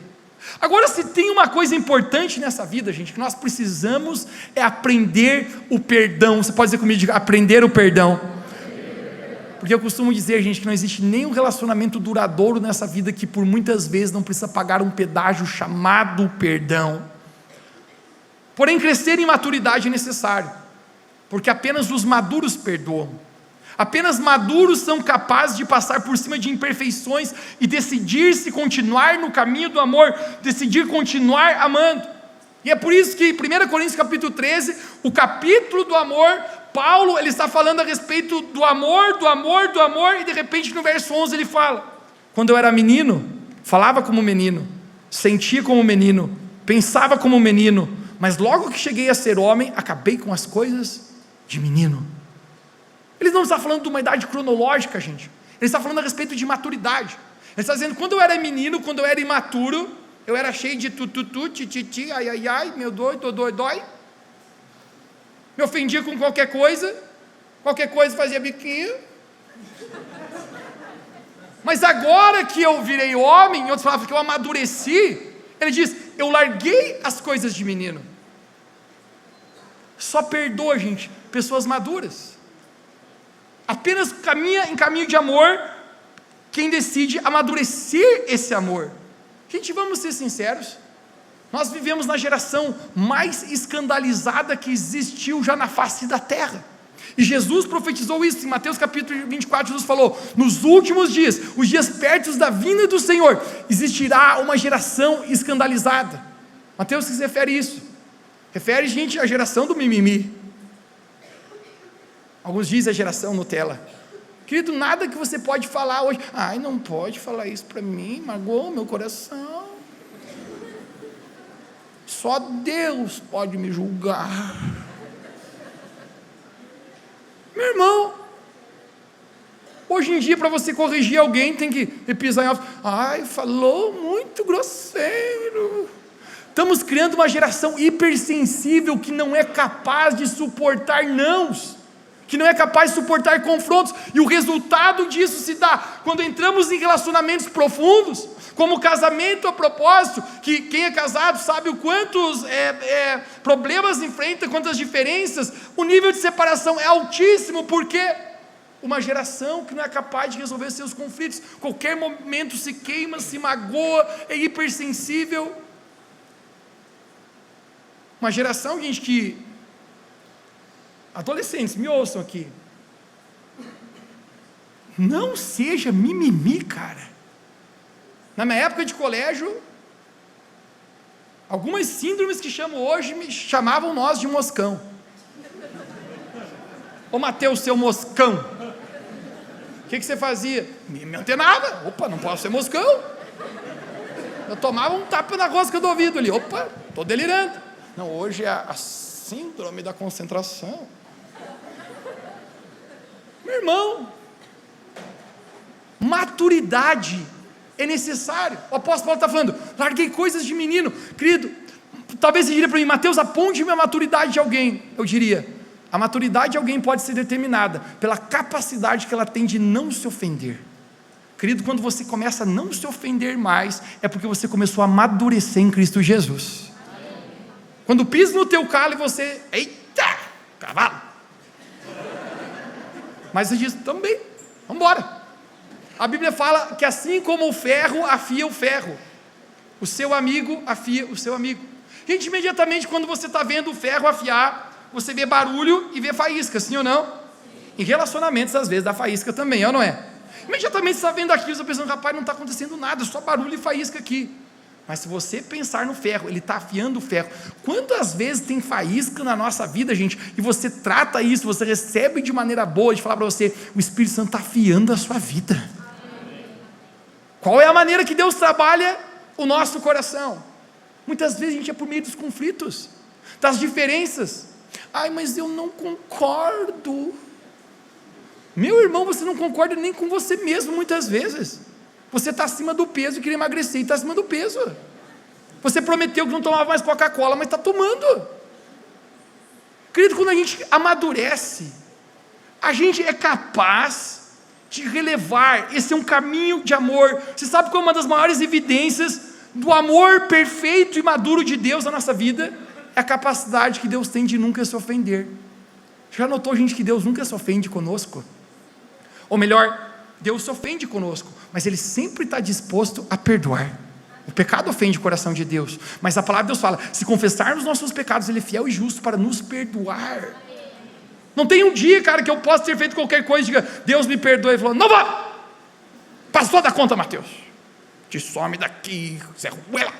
Agora, se tem uma coisa importante nessa vida, gente, que nós precisamos é aprender o perdão. Você pode dizer comigo, diga, aprender o perdão. Porque eu costumo dizer, gente, que não existe nenhum relacionamento duradouro nessa vida que por muitas vezes não precisa pagar um pedágio chamado perdão. Porém, crescer em maturidade é necessário, porque apenas os maduros perdoam. Apenas maduros são capazes de passar por cima de imperfeições e decidir se continuar no caminho do amor, decidir continuar amando. E é por isso que 1 Coríntios capítulo 13, o capítulo do amor, Paulo ele está falando a respeito do amor, e de repente no verso 11 ele fala, quando eu era menino, falava como menino, sentia como menino, pensava como menino, mas logo que cheguei a ser homem, acabei com as coisas de menino. Ele não está falando de uma idade cronológica, gente. Ele está falando a respeito de maturidade. Ele está dizendo, quando eu era menino, quando eu era imaturo, eu era cheio de tututu, tititi, ai, ai, ai, meu dói, dói. Me ofendia com qualquer coisa fazia biquinho. Mas agora que eu virei homem, em outras palavras, que eu amadureci, ele diz, eu larguei as coisas de menino. Só perdoa, gente, pessoas maduras. Apenas caminha em caminho de amor quem decide amadurecer esse amor. Gente, vamos ser sinceros, nós vivemos na geração mais escandalizada que existiu já na face da terra, e Jesus profetizou isso, em Mateus capítulo 24, Jesus falou, nos últimos dias, os dias perto da vinda do Senhor, existirá uma geração escandalizada. Mateus se refere a isso, refere, gente, à geração do mimimi. Alguns dizem a geração Nutella. Querido, nada que você pode falar hoje, ai, não pode falar isso para mim, magoou meu coração, só Deus pode me julgar. Meu irmão, hoje em dia para você corrigir alguém tem que pisar em alto, ai, falou muito grosseiro. Estamos criando uma geração hipersensível que não é capaz de suportar nãos, que não é capaz de suportar confrontos, e o resultado disso se dá quando entramos em relacionamentos profundos, como o casamento a propósito, que quem é casado sabe o quantos problemas enfrenta, quantas diferenças, o nível de separação é altíssimo, porque uma geração que não é capaz de resolver seus conflitos, qualquer momento se queima, se magoa, é hipersensível. Uma geração, gente, que adolescentes, me ouçam aqui, não seja mimimi, cara. Na minha época de colégio, algumas síndromes que chamo hoje, chamavam nós de moscão. Ô Mateus, seu moscão, o que você fazia? Me antenava, opa, não posso ser moscão. Eu tomava um tapa na rosca do ouvido ali, opa, estou delirando. Não, hoje é a síndrome da concentração. Meu irmão, maturidade é necessário. O apóstolo Paulo está falando, larguei coisas de menino. Querido, talvez você diria para mim, Mateus, aponte-me a maturidade de alguém. Eu diria, a maturidade de alguém pode ser determinada pela capacidade que ela tem de não se ofender. Querido, quando você começa a não se ofender mais, é porque você começou a amadurecer em Cristo Jesus. Quando pisa no teu calo e você, eita, cavalo. Mas você diz, também, vamos embora. A Bíblia fala que assim como o ferro afia o ferro, o seu amigo afia o seu amigo. Gente, imediatamente quando você está vendo o ferro afiar, você vê barulho e vê faísca, sim ou não? Em relacionamentos às vezes dá faísca também, é ou não é? Imediatamente você está vendo aquilo, você está pensando, rapaz, não está acontecendo nada, só barulho e faísca aqui. Mas se você pensar no ferro, ele está afiando o ferro. Quantas vezes tem faísca na nossa vida, gente, e você trata isso, você recebe de maneira boa, de falar para você, o Espírito Santo está afiando a sua vida. Qual é a maneira que Deus trabalha o nosso coração? Muitas vezes a gente é por meio dos conflitos, das diferenças. Ai, mas eu não concordo. Meu irmão, você não concorda nem com você mesmo muitas vezes. Você está acima do peso e queria emagrecer e está acima do peso. Você prometeu que não tomava mais Coca-Cola, mas está tomando. Querido, quando a gente amadurece, a gente é capaz de relevar. Esse é um caminho de amor. Você sabe qual é uma das maiores evidências do amor perfeito e maduro de Deus na nossa vida? É a capacidade que Deus tem de nunca se ofender. Já notou, gente, que Deus nunca se ofende conosco? Ou melhor, Deus se ofende conosco, mas Ele sempre está disposto a perdoar. O pecado ofende o coração de Deus, mas a palavra de Deus fala, se confessarmos nossos pecados, Ele é fiel e justo para nos perdoar. Não tem um dia, cara, que eu possa ter feito qualquer coisa e diga, Deus me perdoe. Ele falou, não vá, passou da conta, Mateus, te some daqui, Zé Ruela.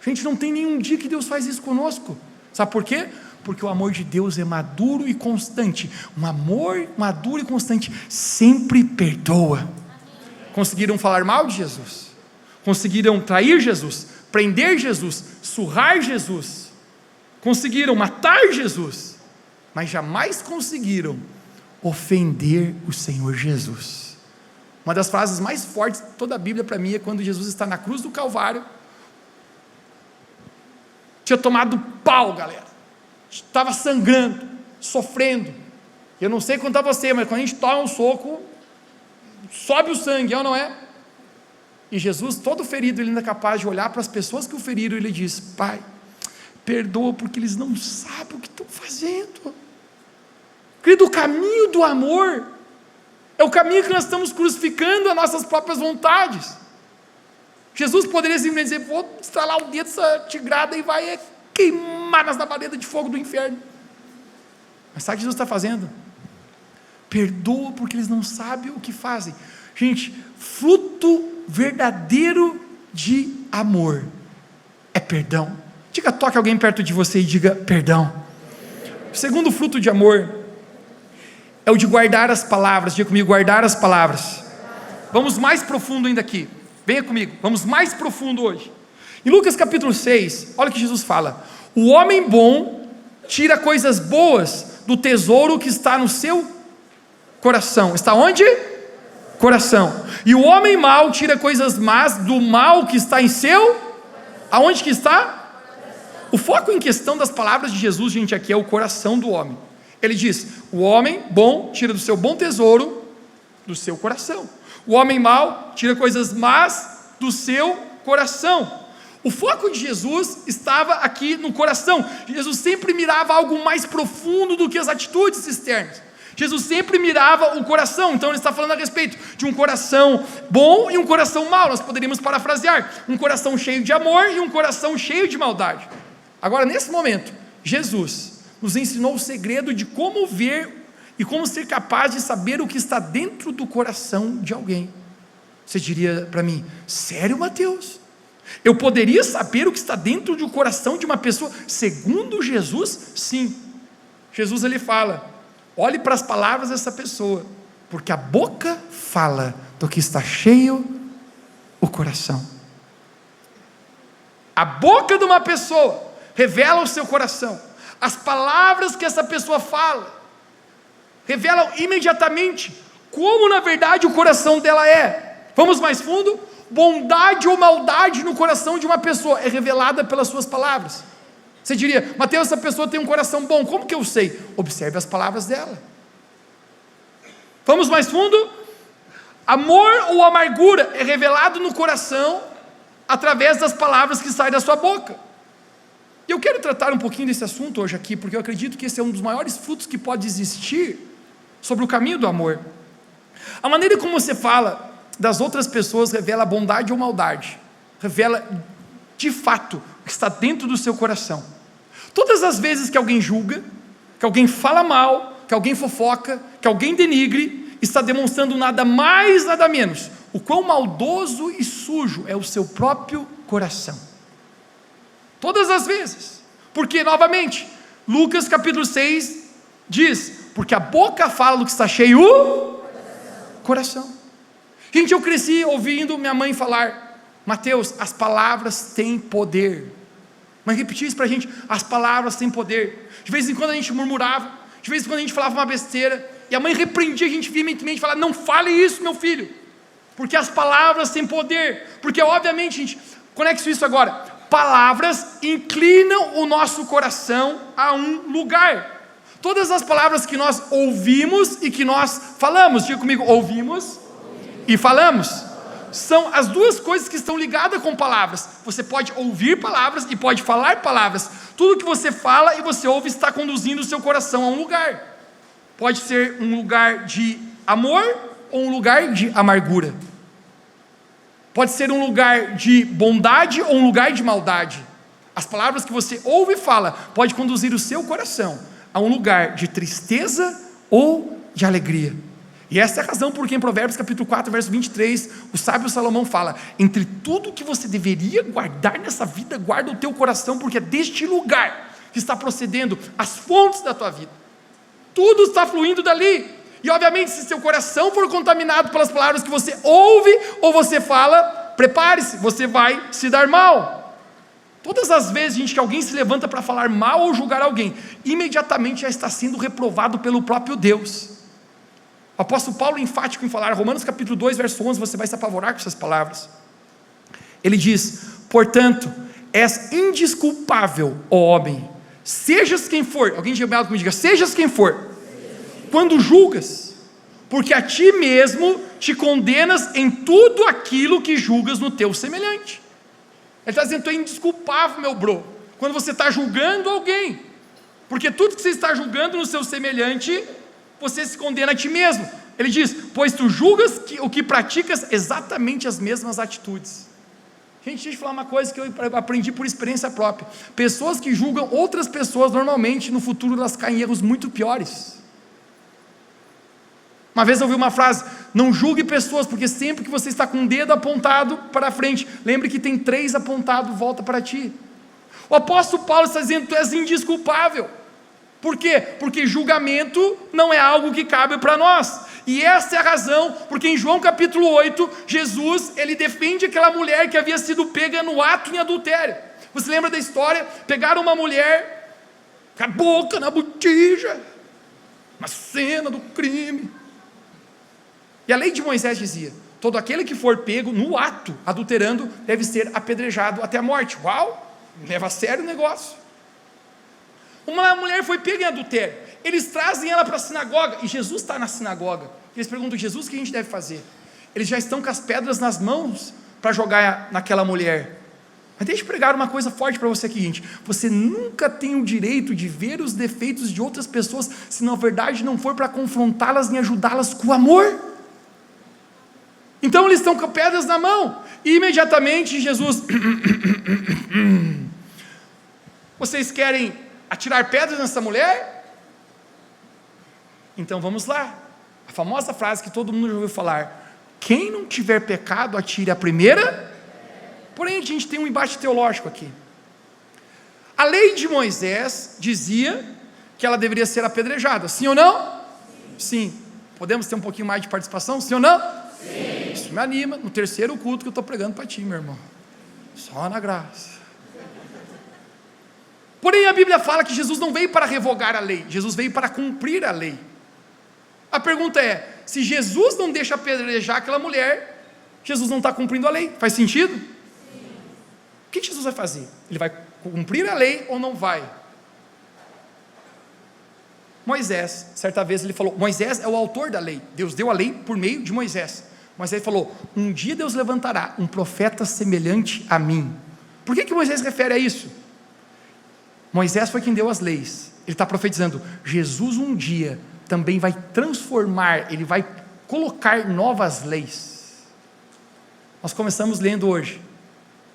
Gente, não tem nenhum dia que Deus faz isso conosco. Sabe por quê? Porque o amor de Deus é maduro e constante. Um amor maduro e constante sempre perdoa. Conseguiram falar mal de Jesus? Conseguiram trair Jesus? Prender Jesus? Surrar Jesus? Conseguiram matar Jesus? Mas jamais conseguiram ofender o Senhor Jesus. Uma das frases mais fortes de toda a Bíblia para mim é quando Jesus está na cruz do Calvário. Tinha tomado pau, galera. Estava sangrando, sofrendo. Eu não sei quanto a você, mas quando a gente toma um soco, sobe o sangue, é ou não é? E Jesus, todo ferido, ele ainda é capaz de olhar para as pessoas que o feriram e ele diz, Pai, perdoa porque eles não sabem o que estão fazendo. Querido, o caminho do amor é o caminho que nós estamos crucificando as nossas próprias vontades. Jesus poderia simplesmente dizer, vou estralar o dedo dessa tigrada e vai queimar nas labaredas de fogo do inferno. Mas sabe o que Jesus está fazendo? Perdoa porque eles não sabem o que fazem. Gente, fruto verdadeiro de amor é perdão. Diga, toque alguém perto de você e diga perdão. O segundo fruto de amor é o de guardar as palavras. Diga comigo, guardar as palavras. Vamos mais profundo ainda aqui. Venha comigo, vamos mais profundo hoje. Em Lucas capítulo 6, olha o que Jesus fala. O homem bom tira coisas boas do tesouro que está no seu coração. Está onde? Coração. E o homem mau tira coisas más do mal que está em seu... Aonde que está? O foco em questão das palavras de Jesus, gente, aqui é o coração do homem. Ele diz, o homem bom tira do seu bom tesouro, do seu coração. O homem mau tira coisas más do seu coração. O foco de Jesus estava aqui no coração. Jesus sempre mirava algo mais profundo do que as atitudes externas. Jesus sempre mirava o coração. Então ele está falando a respeito de um coração bom e um coração mau. Nós poderíamos parafrasear, um coração cheio de amor e um coração cheio de maldade. Agora, nesse momento, Jesus nos ensinou o segredo de como ver e como ser capaz de saber o que está dentro do coração de alguém. Você diria para mim, sério, Mateus? Eu poderia saber o que está dentro do coração de uma pessoa? Segundo Jesus, sim. Jesus ele fala, olhe para as palavras dessa pessoa, porque a boca fala do que está cheio o coração. A boca de uma pessoa revela o seu coração. As palavras que essa pessoa fala revelam imediatamente como na verdade o coração dela é. Vamos mais fundo? Bondade ou maldade no coração de uma pessoa é revelada pelas suas palavras. Você diria: Mateus, essa pessoa tem um coração bom, como que eu sei? Observe as palavras dela. Vamos mais fundo? Amor ou amargura é revelado no coração através das palavras que saem da sua boca. E eu quero tratar um pouquinho desse assunto hoje aqui, porque eu acredito que esse é um dos maiores frutos que pode existir sobre o caminho do amor. A maneira como você fala das outras pessoas revela bondade ou maldade, revela de fato o que está dentro do seu coração. Todas as vezes que alguém julga, que alguém fala mal, que alguém fofoca, que alguém denigre, está demonstrando nada mais, nada menos, o quão maldoso e sujo é o seu próprio coração. Todas as vezes, porque novamente, Lucas capítulo 6 diz, porque a boca fala do que está cheio o coração. Gente, eu cresci ouvindo minha mãe falar: Mateus, as palavras têm poder. Mas repetir isso para a gente: as palavras têm poder. De vez em quando a gente murmurava, de vez em quando a gente falava uma besteira, e a mãe repreendia a gente veementemente, falava: não fale isso, meu filho, porque as palavras têm poder. Porque obviamente, gente, conecte isso agora, palavras inclinam o nosso coração a um lugar. Todas as palavras que nós ouvimos e que nós falamos, diga comigo: ouvimos e falamos, são as duas coisas que estão ligadas com palavras. Você pode ouvir palavras e pode falar palavras. Tudo que você fala e você ouve está conduzindo o seu coração a um lugar. Pode ser um lugar de amor ou um lugar de amargura. Pode ser um lugar de bondade ou um lugar de maldade. As palavras que você ouve e fala pode conduzir o seu coração a um lugar de tristeza ou de alegria. E essa é a razão por que em Provérbios capítulo 4, verso 23, o sábio Salomão fala: entre tudo que você deveria guardar nessa vida, guarda o teu coração, porque é deste lugar que está procedendo as fontes da tua vida. Tudo está fluindo dali. E obviamente, se seu coração for contaminado pelas palavras que você ouve ou você fala, prepare-se, você vai se dar mal. Todas as vezes, gente, que alguém se levanta para falar mal ou julgar alguém, imediatamente já está sendo reprovado pelo próprio Deus. O apóstolo Paulo é enfático em falar, Romanos capítulo 2, verso 11, você vai se apavorar com essas palavras. Ele diz: portanto, és indesculpável, ó homem, sejas quem for. Alguém diga: sejas quem for, quando julgas, porque a ti mesmo te condenas em tudo aquilo que julgas no teu semelhante. Ele está dizendo: tu é indesculpável, meu bro, quando você está julgando alguém, porque tudo que você está julgando no seu semelhante, você se condena a ti mesmo. Ele diz: pois tu julgas o que praticas exatamente as mesmas atitudes. Gente, deixa eu falar uma coisa que eu aprendi por experiência própria. Pessoas que julgam outras pessoas, normalmente no futuro elas caem em erros muito piores. Uma vez eu ouvi uma frase: não julgue pessoas, porque sempre que você está com o dedo apontado para frente, lembre que tem 3 apontados, volta para ti. O apóstolo Paulo está dizendo: tu és indesculpável. Por quê? Porque julgamento não é algo que cabe para nós. E essa é a razão, porque em João capítulo 8, Jesus, ele defende aquela mulher que havia sido pega no ato em adultério. Você lembra da história? Pegaram uma mulher com a boca na botija, uma cena do crime. E a lei de Moisés dizia: todo aquele que for pego no ato, adulterando, deve ser apedrejado até a morte. Uau, leva a sério o negócio. Uma mulher foi pega em adultério, eles trazem ela para a sinagoga, e Jesus está na sinagoga. Eles perguntam: Jesus, o que a gente deve fazer? Eles já estão com as pedras nas mãos para jogar naquela mulher. Mas deixa eu pregar uma coisa forte para você aqui, gente: você nunca tem o direito de ver os defeitos de outras pessoas, se na verdade não for para confrontá-las e ajudá-las com amor. Então eles estão com pedras na mão, e imediatamente Jesus: vocês querem atirar pedras nessa mulher? Então vamos lá, a famosa frase que todo mundo já ouviu falar: quem não tiver pecado, atire a primeira. Porém a gente tem um embate teológico aqui. A lei de Moisés dizia que ela deveria ser apedrejada, sim ou não? Sim. Podemos ter um pouquinho mais de participação, sim ou não? Sim. Isso me anima no terceiro culto que eu estou pregando para ti, meu irmão. Só na graça. Porém a Bíblia fala que Jesus não veio para revogar a lei, Jesus veio para cumprir a lei. A pergunta é, se Jesus não deixa apedrejar aquela mulher, Jesus não está cumprindo a lei, faz sentido? Sim. O que Jesus vai fazer? Ele vai cumprir a lei ou não vai? Moisés, certa vez ele falou, Moisés é o autor da lei, Deus deu a lei por meio de Moisés, mas ele falou, um dia Deus levantará um profeta semelhante a mim. Por que Moisés refere a isso? Moisés foi quem deu as leis, ele está profetizando, Jesus um dia também vai transformar, ele vai colocar novas leis. Nós começamos lendo hoje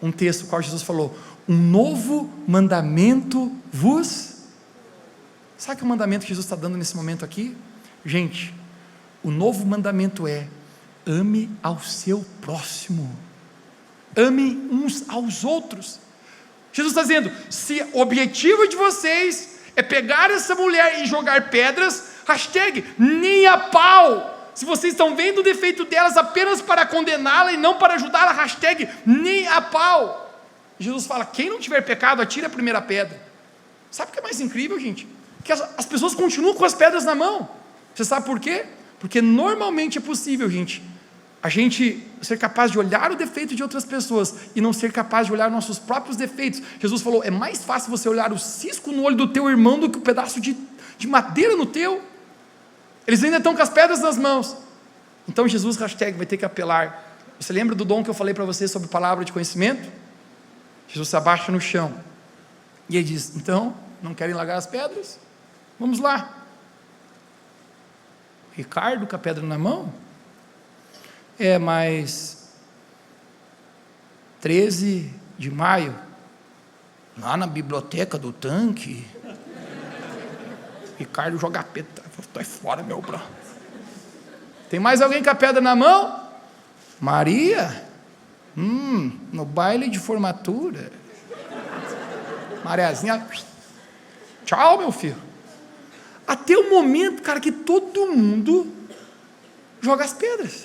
um texto no qual Jesus falou, um novo mandamento vos... Sabe que o mandamento que Jesus está dando nesse momento aqui? Gente, o novo mandamento é, ame ao seu próximo, ame uns aos outros. Jesus está dizendo, se o objetivo de vocês é pegar essa mulher e jogar pedras, hashtag, nem a pau. Se vocês estão vendo o defeito delas apenas para condená-la e não para ajudá-la, hashtag, nem a pau. Jesus fala, quem não tiver pecado, atire a primeira pedra. Sabe o que é mais incrível, gente? Que as pessoas continuam com as pedras na mão. Você sabe por quê? Porque normalmente é possível, gente, a gente ser capaz de olhar o defeito de outras pessoas e não ser capaz de olhar nossos próprios defeitos. Jesus falou, é mais fácil você olhar o cisco no olho do teu irmão do que o pedaço de madeira no teu. Eles ainda estão com as pedras nas mãos. Então Jesus, hashtag, vai ter que apelar. Você lembra do dom que eu falei para você sobre palavra de conhecimento? Jesus se abaixa no chão e ele diz, então, não querem largar as pedras? Vamos lá. Ricardo com a pedra na mão? Mas 13 de maio, lá na biblioteca do tanque, Ricardo joga a pedra, estou fora, meu bro. Tem mais alguém com a pedra na mão? Maria? No baile de formatura. Mariazinha, tchau, meu filho. Até o momento, cara, que todo mundo joga as pedras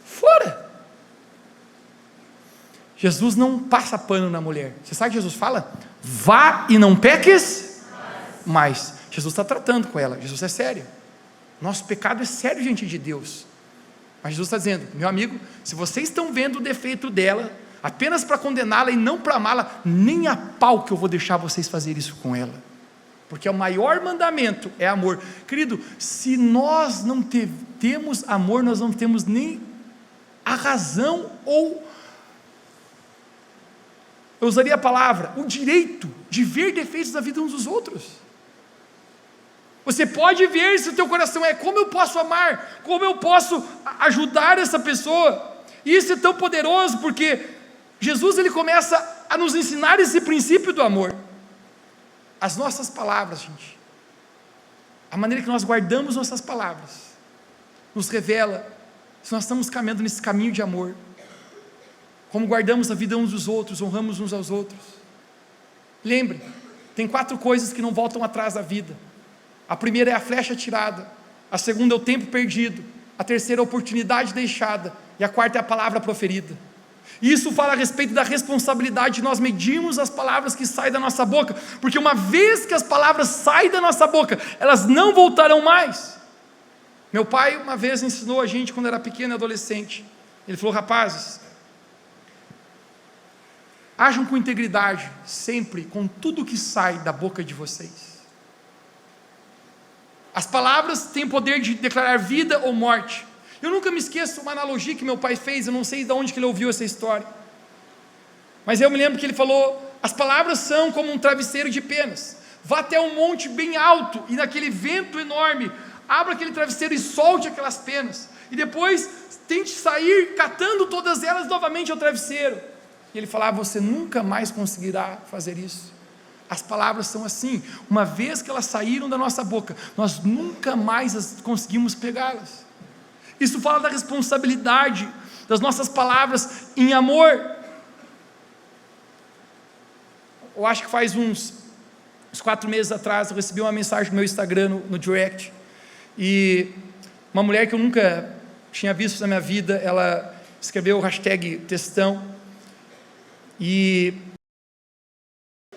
fora. Jesus não passa pano na mulher. Você sabe o que Jesus fala? Vá e não peques mais. Jesus está tratando com ela. Jesus é sério. Nosso pecado é sério diante de Deus. Mas Jesus está dizendo, meu amigo, se vocês estão vendo o defeito dela, apenas para condená-la e não para amá-la, nem a pau que eu vou deixar vocês fazer isso com ela. Porque o maior mandamento é amor. Querido, se nós não temos amor, nós não temos nem a razão, ou eu usaria a palavra, o direito de ver defeitos da vida uns dos outros. Você pode ver se o teu coração é, como eu posso amar, como eu posso ajudar essa pessoa. E isso é tão poderoso, porque Jesus ele começa a nos ensinar esse princípio do amor. As nossas palavras, gente, a maneira que nós guardamos nossas palavras, nos revela se nós estamos caminhando nesse caminho de amor, como guardamos a vida uns dos outros, honramos uns aos outros. Lembre, tem 4 coisas que não voltam atrás da vida. A primeira é a flecha tirada, a segunda é o tempo perdido, a terceira é a oportunidade deixada, e a quarta é a palavra proferida. Isso fala a respeito da responsabilidade de nós medirmos as palavras que saem da nossa boca, porque uma vez que as palavras saem da nossa boca, elas não voltarão mais. Meu pai uma vez ensinou a gente quando era pequeno e adolescente, ele falou, rapazes, ajam com integridade, sempre, com tudo que sai da boca de vocês. As palavras têm o poder de declarar vida ou morte. Eu nunca me esqueço uma analogia que meu pai fez, eu não sei de onde que ele ouviu essa história, mas eu me lembro que ele falou, as palavras são como um travesseiro de penas, vá até um monte bem alto, e naquele vento enorme, abra aquele travesseiro e solte aquelas penas, e depois tente sair catando todas elas novamente ao travesseiro, e ele falava, você nunca mais conseguirá fazer isso. As palavras são assim, uma vez que elas saíram da nossa boca, nós nunca mais conseguimos pegá-las. Isso fala da responsabilidade das nossas palavras em amor. Eu acho que faz uns 4 meses atrás, eu recebi uma mensagem no meu Instagram, no direct, e uma mulher que eu nunca tinha visto na minha vida, ela escreveu o hashtag textão, e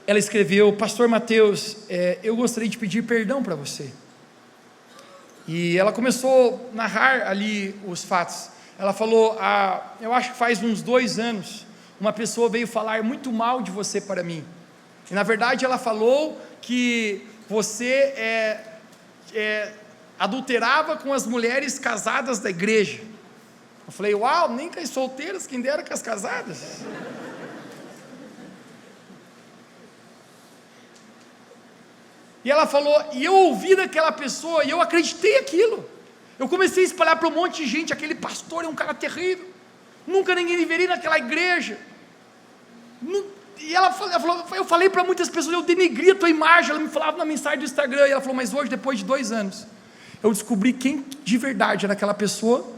ela escreveu, pastor Mateus, eu gostaria de pedir perdão para você. E ela começou a narrar ali os fatos. Ela falou, eu acho que faz uns 2 anos, uma pessoa veio falar muito mal de você para mim. E na verdade ela falou que você adulterava com as mulheres casadas da igreja. Eu falei, uau, nem com as solteiras, quem dera com as casadas. E ela falou, e eu ouvi daquela pessoa, e eu acreditei aquilo. Eu comecei a espalhar para um monte de gente, aquele pastor é um cara terrível, nunca ninguém deveria ir naquela igreja. E ela falou, eu falei para muitas pessoas, eu denegri a tua imagem. Ela me falava na mensagem do Instagram, e ela falou, mas hoje, depois de 2 anos, eu descobri quem de verdade era aquela pessoa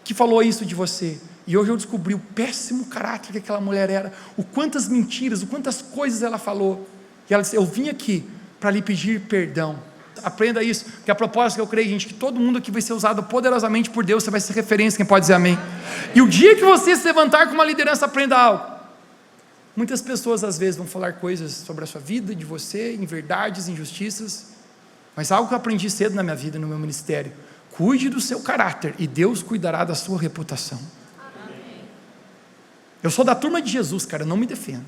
que falou isso de você. E hoje eu descobri o péssimo caráter que aquela mulher era, o quantas mentiras, o quantas coisas ela falou. E ela disse, eu vim aqui para lhe pedir perdão. Aprenda isso, que a propósito que eu creio, gente, que todo mundo aqui vai ser usado poderosamente por Deus. Você vai ser referência, quem pode dizer amém? E o dia que você se levantar com uma liderança, aprenda algo. Muitas pessoas às vezes vão falar coisas sobre a sua vida, de você, em verdades, injustiças, mas algo que eu aprendi cedo na minha vida, no meu ministério: cuide do seu caráter e Deus cuidará da sua reputação. Amém. Eu sou da turma de Jesus, cara, não me defendo.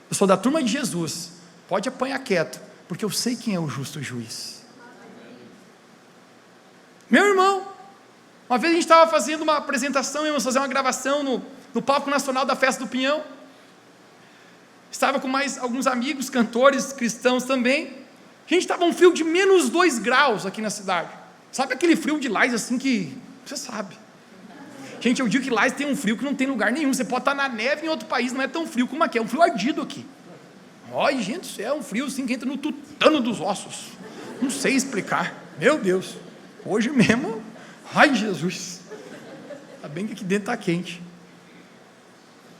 Eu sou da turma de Jesus, pode apanhar quieto, porque eu sei quem é o justo juiz. Amém. Meu irmão, uma vez a gente estava fazendo uma apresentação, íamos fazer uma gravação no palco nacional da Festa do Pinhão. Estava com mais alguns amigos, cantores, cristãos também. A gente estava um frio de menos 2 graus aqui na cidade. Sabe aquele frio de Lais assim que, você sabe. Gente, eu digo que Lais tem um frio que não tem lugar nenhum. Você pode estar na neve em outro país, não é tão frio como aqui, é um frio ardido aqui. Olha, gente, é um frio assim que entra no tutano dos ossos. Não sei explicar, meu Deus. Hoje mesmo, ai Jesus. Ainda bem que aqui dentro está quente.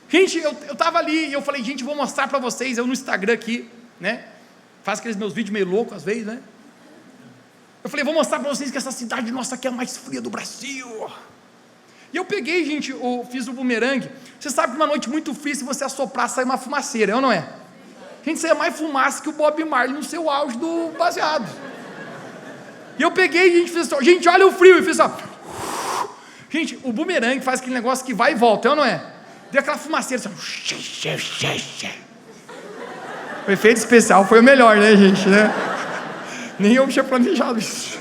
Gente, eu estava ali e eu falei, gente, vou mostrar para vocês, eu no Instagram aqui, né, faz aqueles meus vídeos meio loucos às vezes, né, eu falei, vou mostrar para vocês que essa cidade nossa aqui é a mais fria do Brasil. E eu peguei, gente, eu fiz o bumerangue. Você sabe que uma noite muito fria, se você assoprar, sai uma fumaceira, é ou não é? Gente, sai mais fumaça que o Bob Marley no seu auge do baseado. E eu peguei, gente, fiz assim, gente, olha o frio, e fiz assim, gente, o bumerangue faz aquele negócio que vai e volta, é ou não é? Deu aquela fumaceira assim. O efeito especial foi o melhor, né, gente, né? Nem eu tinha planejado isso.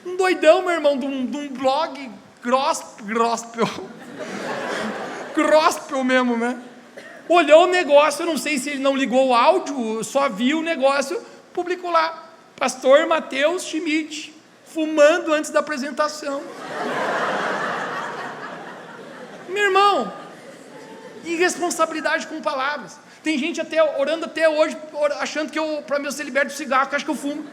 Um doidão, meu irmão, de um blog gospel mesmo, né? Olhou o negócio, eu não sei se ele não ligou o áudio, só viu o negócio, publicou lá, pastor Mateus Schmidt, fumando antes da apresentação. Meu irmão, irresponsabilidade com palavras. Tem gente até orando até hoje, achando que para mim eu ser liberto do cigarro, que eu acho que eu fumo.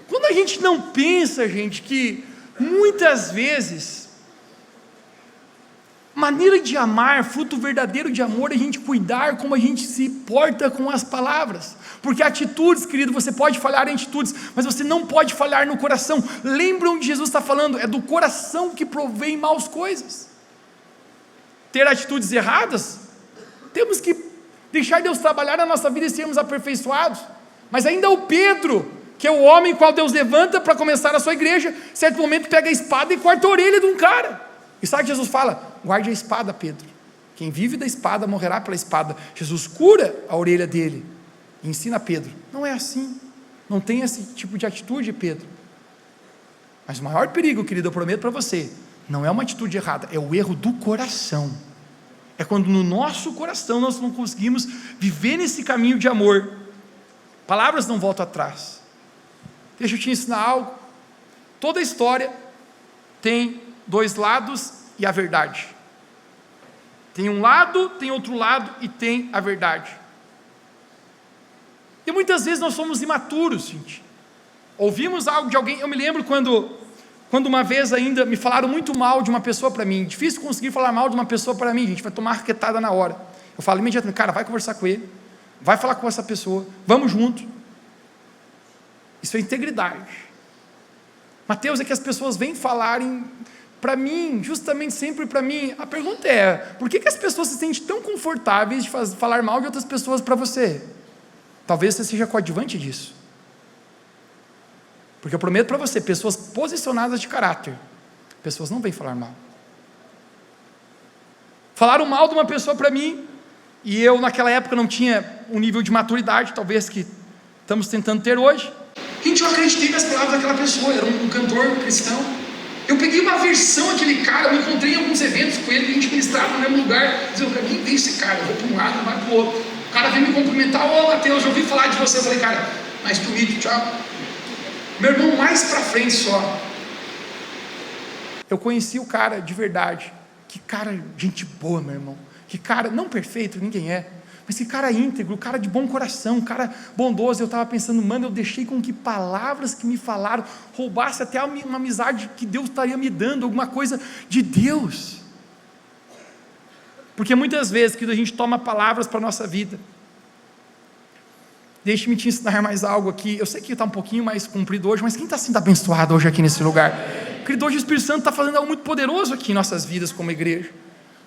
Quando a gente não pensa, gente, que muitas vezes maneira de amar, fruto verdadeiro de amor, é a gente cuidar como a gente se porta com as palavras. Porque atitudes, querido, você pode falhar em atitudes, mas você não pode falhar no coração. Lembra onde Jesus está falando? É do coração que provém maus coisas. Ter atitudes erradas, temos que deixar Deus trabalhar na nossa vida e sermos aperfeiçoados. Mas ainda o Pedro, que é o homem qual Deus levanta para começar a sua igreja, certo momento pega a espada e corta a orelha de um cara. E sabe o que Jesus fala? Guarde a espada, Pedro. Quem vive da espada morrerá pela espada. Jesus cura a orelha dele e ensina a Pedro, não é assim, não tem esse tipo de atitude, Pedro. Mas o maior perigo, querido, eu prometo para você, não é uma atitude errada, é o erro do coração. É quando no nosso coração nós não conseguimos viver nesse caminho de amor. Palavras não voltam atrás. Deixa eu te ensinar algo. Toda história tem 2 lados e a verdade. Tem um lado, tem outro lado e tem a verdade. E muitas vezes nós somos imaturos, gente. Ouvimos algo de alguém, eu me lembro quando uma vez ainda me falaram muito mal de uma pessoa para mim. Difícil conseguir falar mal de uma pessoa para mim, gente, vai tomar raquetada na hora. Eu falo imediatamente, cara, vai conversar com ele, vai falar com essa pessoa, vamos junto. Isso é integridade. Mateus, é que as pessoas vêm falarem para mim, justamente sempre para mim, a pergunta é, por que as pessoas se sentem tão confortáveis de falar mal de outras pessoas para você? Talvez você seja coadjuvante disso. Porque eu prometo para você, pessoas posicionadas de caráter, pessoas não vêm falar mal. Falaram mal de uma pessoa para mim, e eu naquela época não tinha um nível de maturidade, talvez que estamos tentando ter hoje. Gente, eu acreditei nas palavras daquela pessoa, era um cantor cristão. Eu peguei uma versão daquele cara, eu me encontrei em alguns eventos com ele, a gente ministrava no mesmo lugar, dizendo, para mim, vem esse cara, eu vou para um lado, não vai para o outro. O cara veio me cumprimentar, ô Mateus, eu ouvi falar de você. Eu falei, cara, mais comigo, tchau. Meu irmão, mais para frente só. Eu conheci o cara de verdade. Que cara, gente boa, meu irmão. Que cara, não perfeito, ninguém é. Mas que cara íntegro, cara de bom coração, cara bondoso. Eu estava pensando, mano, eu deixei com que palavras que me falaram roubasse até uma amizade que Deus estaria me dando, alguma coisa de Deus. Porque muitas vezes que a gente toma palavras para a nossa vida. Deixe-me te ensinar mais algo aqui. Eu sei que está um pouquinho mais comprido hoje, mas quem está sendo abençoado hoje aqui nesse lugar? Querido, hoje o Espírito Santo está fazendo algo muito poderoso aqui em nossas vidas como igreja.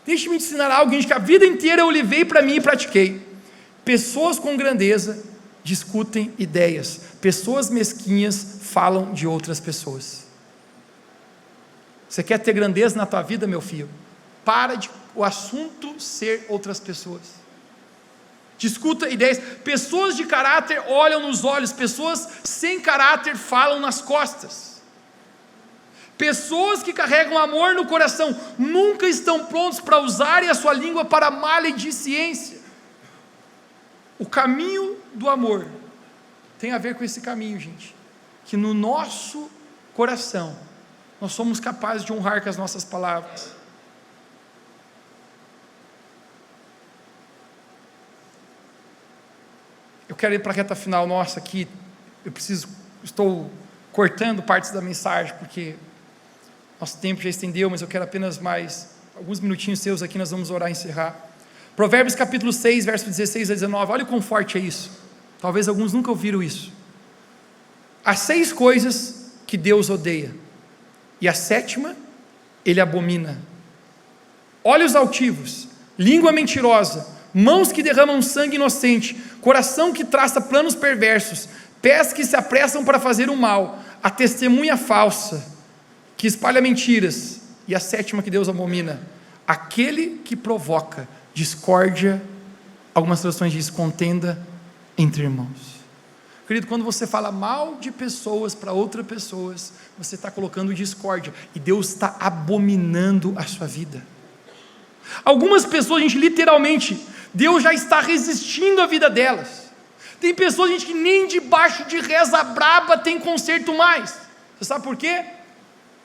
Deixe-me te ensinar algo, gente, que a vida inteira eu levei para mim e pratiquei. Pessoas com grandeza discutem ideias. Pessoas mesquinhas falam de outras pessoas. Você quer ter grandeza na tua vida, meu filho? Para de o assunto ser outras pessoas. Discuta ideias. Pessoas de caráter olham nos olhos, pessoas sem caráter falam nas costas. Pessoas que carregam amor no coração nunca estão prontos para usarem a sua língua para maledicência. O caminho do amor tem a ver com esse caminho, gente, que no nosso coração nós somos capazes de honrar com as nossas palavras. Eu quero ir para a reta final nossa aqui. Estou cortando partes da mensagem, porque nosso tempo já estendeu, mas eu quero apenas mais alguns minutinhos seus aqui, nós vamos orar e encerrar. Provérbios capítulo 6, verso 16 a 19, olha o quão forte é isso. Talvez alguns nunca ouviram isso. Há 6 coisas que Deus odeia, e a 7ª Ele abomina: olhos altivos, língua mentirosa, mãos que derramam sangue inocente, coração que traça planos perversos, pés que se apressam para fazer o mal, a testemunha falsa, que espalha mentiras, e a 7ª que Deus abomina: aquele que provoca discórdia, algumas traduções dizem contenda entre irmãos. Querido, quando você fala mal de pessoas para outras pessoas, você está colocando discórdia, e Deus está abominando a sua vida. Algumas pessoas, gente, literalmente, Deus já está resistindo à vida delas. Tem pessoas, gente, que nem debaixo de reza braba tem conserto mais. Você sabe por quê?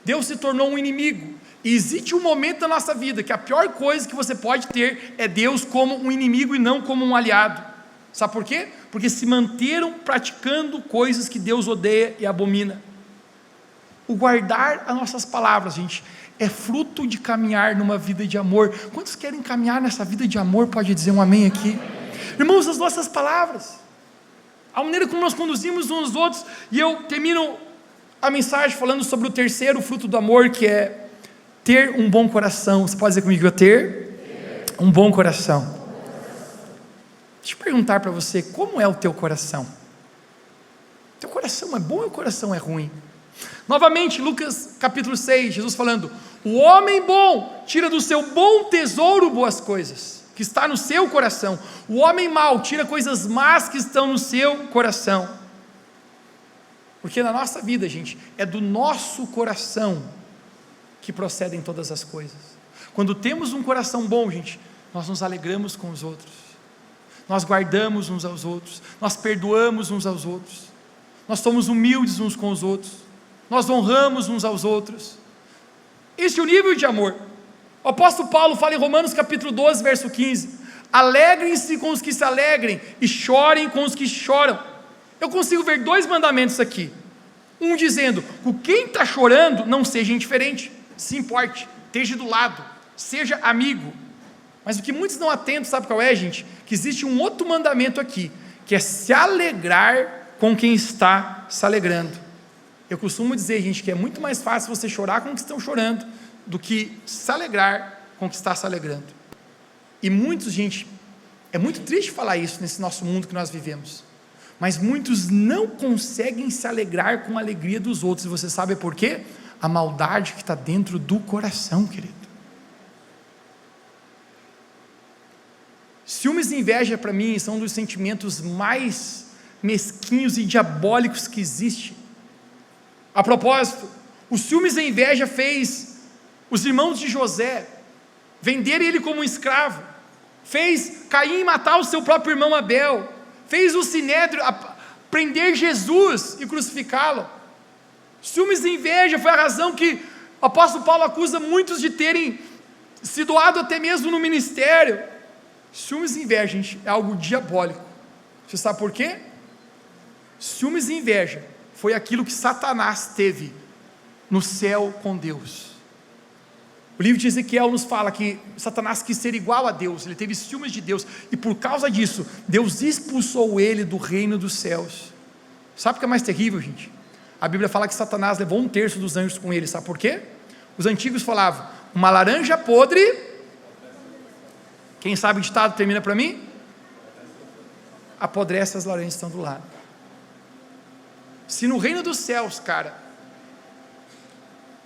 Deus se tornou um inimigo. E existe um momento da nossa vida que a pior coisa que você pode ter é Deus como um inimigo e não como um aliado. Sabe por quê? Porque se manteram praticando coisas que Deus odeia e abomina. O guardar as nossas palavras, gente, é fruto de caminhar numa vida de amor. Quantos querem caminhar nessa vida de amor? Pode dizer um amém aqui. Irmãos, as nossas palavras, a maneira como nós conduzimos uns aos outros. E eu termino a mensagem falando sobre o terceiro fruto do amor, que é ter um bom coração. Você pode dizer comigo, eu ter um bom coração. Deixa eu perguntar para você, como é o teu coração? Teu coração é bom ou o coração é ruim? Novamente, Lucas capítulo 6, Jesus falando: o homem bom tira do seu bom tesouro boas coisas, que está no seu coração. O homem mau tira coisas más que estão no seu coração. Porque na nossa vida, gente, é do nosso coração que procedem todas as coisas. Quando temos um coração bom, gente, nós nos alegramos com os outros, nós guardamos uns aos outros, nós perdoamos uns aos outros, nós somos humildes uns com os outros, nós honramos uns aos outros. Esse é o nível de amor. O apóstolo Paulo fala em Romanos capítulo 12, verso 15: alegrem-se com os que se alegrem e chorem com os que choram. Eu consigo ver 2 mandamentos aqui, um dizendo: com quem está chorando não seja indiferente, se importe, esteja do lado, seja amigo. Mas o que muitos não atentam, sabe qual é, gente? Que existe um outro mandamento aqui, que é se alegrar com quem está se alegrando. Eu costumo dizer, gente, que é muito mais fácil você chorar com os que estão chorando do que se alegrar com o que está se alegrando. E muitos, gente, é muito triste falar isso nesse nosso mundo que nós vivemos, mas muitos não conseguem se alegrar com a alegria dos outros, e você sabe por quê? A maldade que está dentro do coração, querido. Ciúmes e inveja para mim são um dos sentimentos mais mesquinhos e diabólicos que existe. A propósito, o ciúmes e a inveja fez os irmãos de José venderem ele como um escravo, fez Caim matar o seu próprio irmão Abel, fez o Sinédrio prender Jesus e crucificá-lo. Ciúmes e inveja foi a razão que o apóstolo Paulo acusa muitos de terem se doado até mesmo no ministério. Ciúmes e inveja, gente, é algo diabólico. Você sabe por quê? Ciúmes e inveja foi aquilo que Satanás teve no céu com Deus. O livro de Ezequiel nos fala que Satanás quis ser igual a Deus, ele teve ciúmes de Deus, e por causa disso, Deus expulsou ele do reino dos céus. Sabe o que é mais terrível, gente? A Bíblia fala que Satanás levou 1/3 dos anjos com ele, sabe por quê? Os antigos falavam, uma laranja podre, quem sabe o ditado termina para mim? Apodrece as laranjas estão do lado. Se no reino dos céus, cara,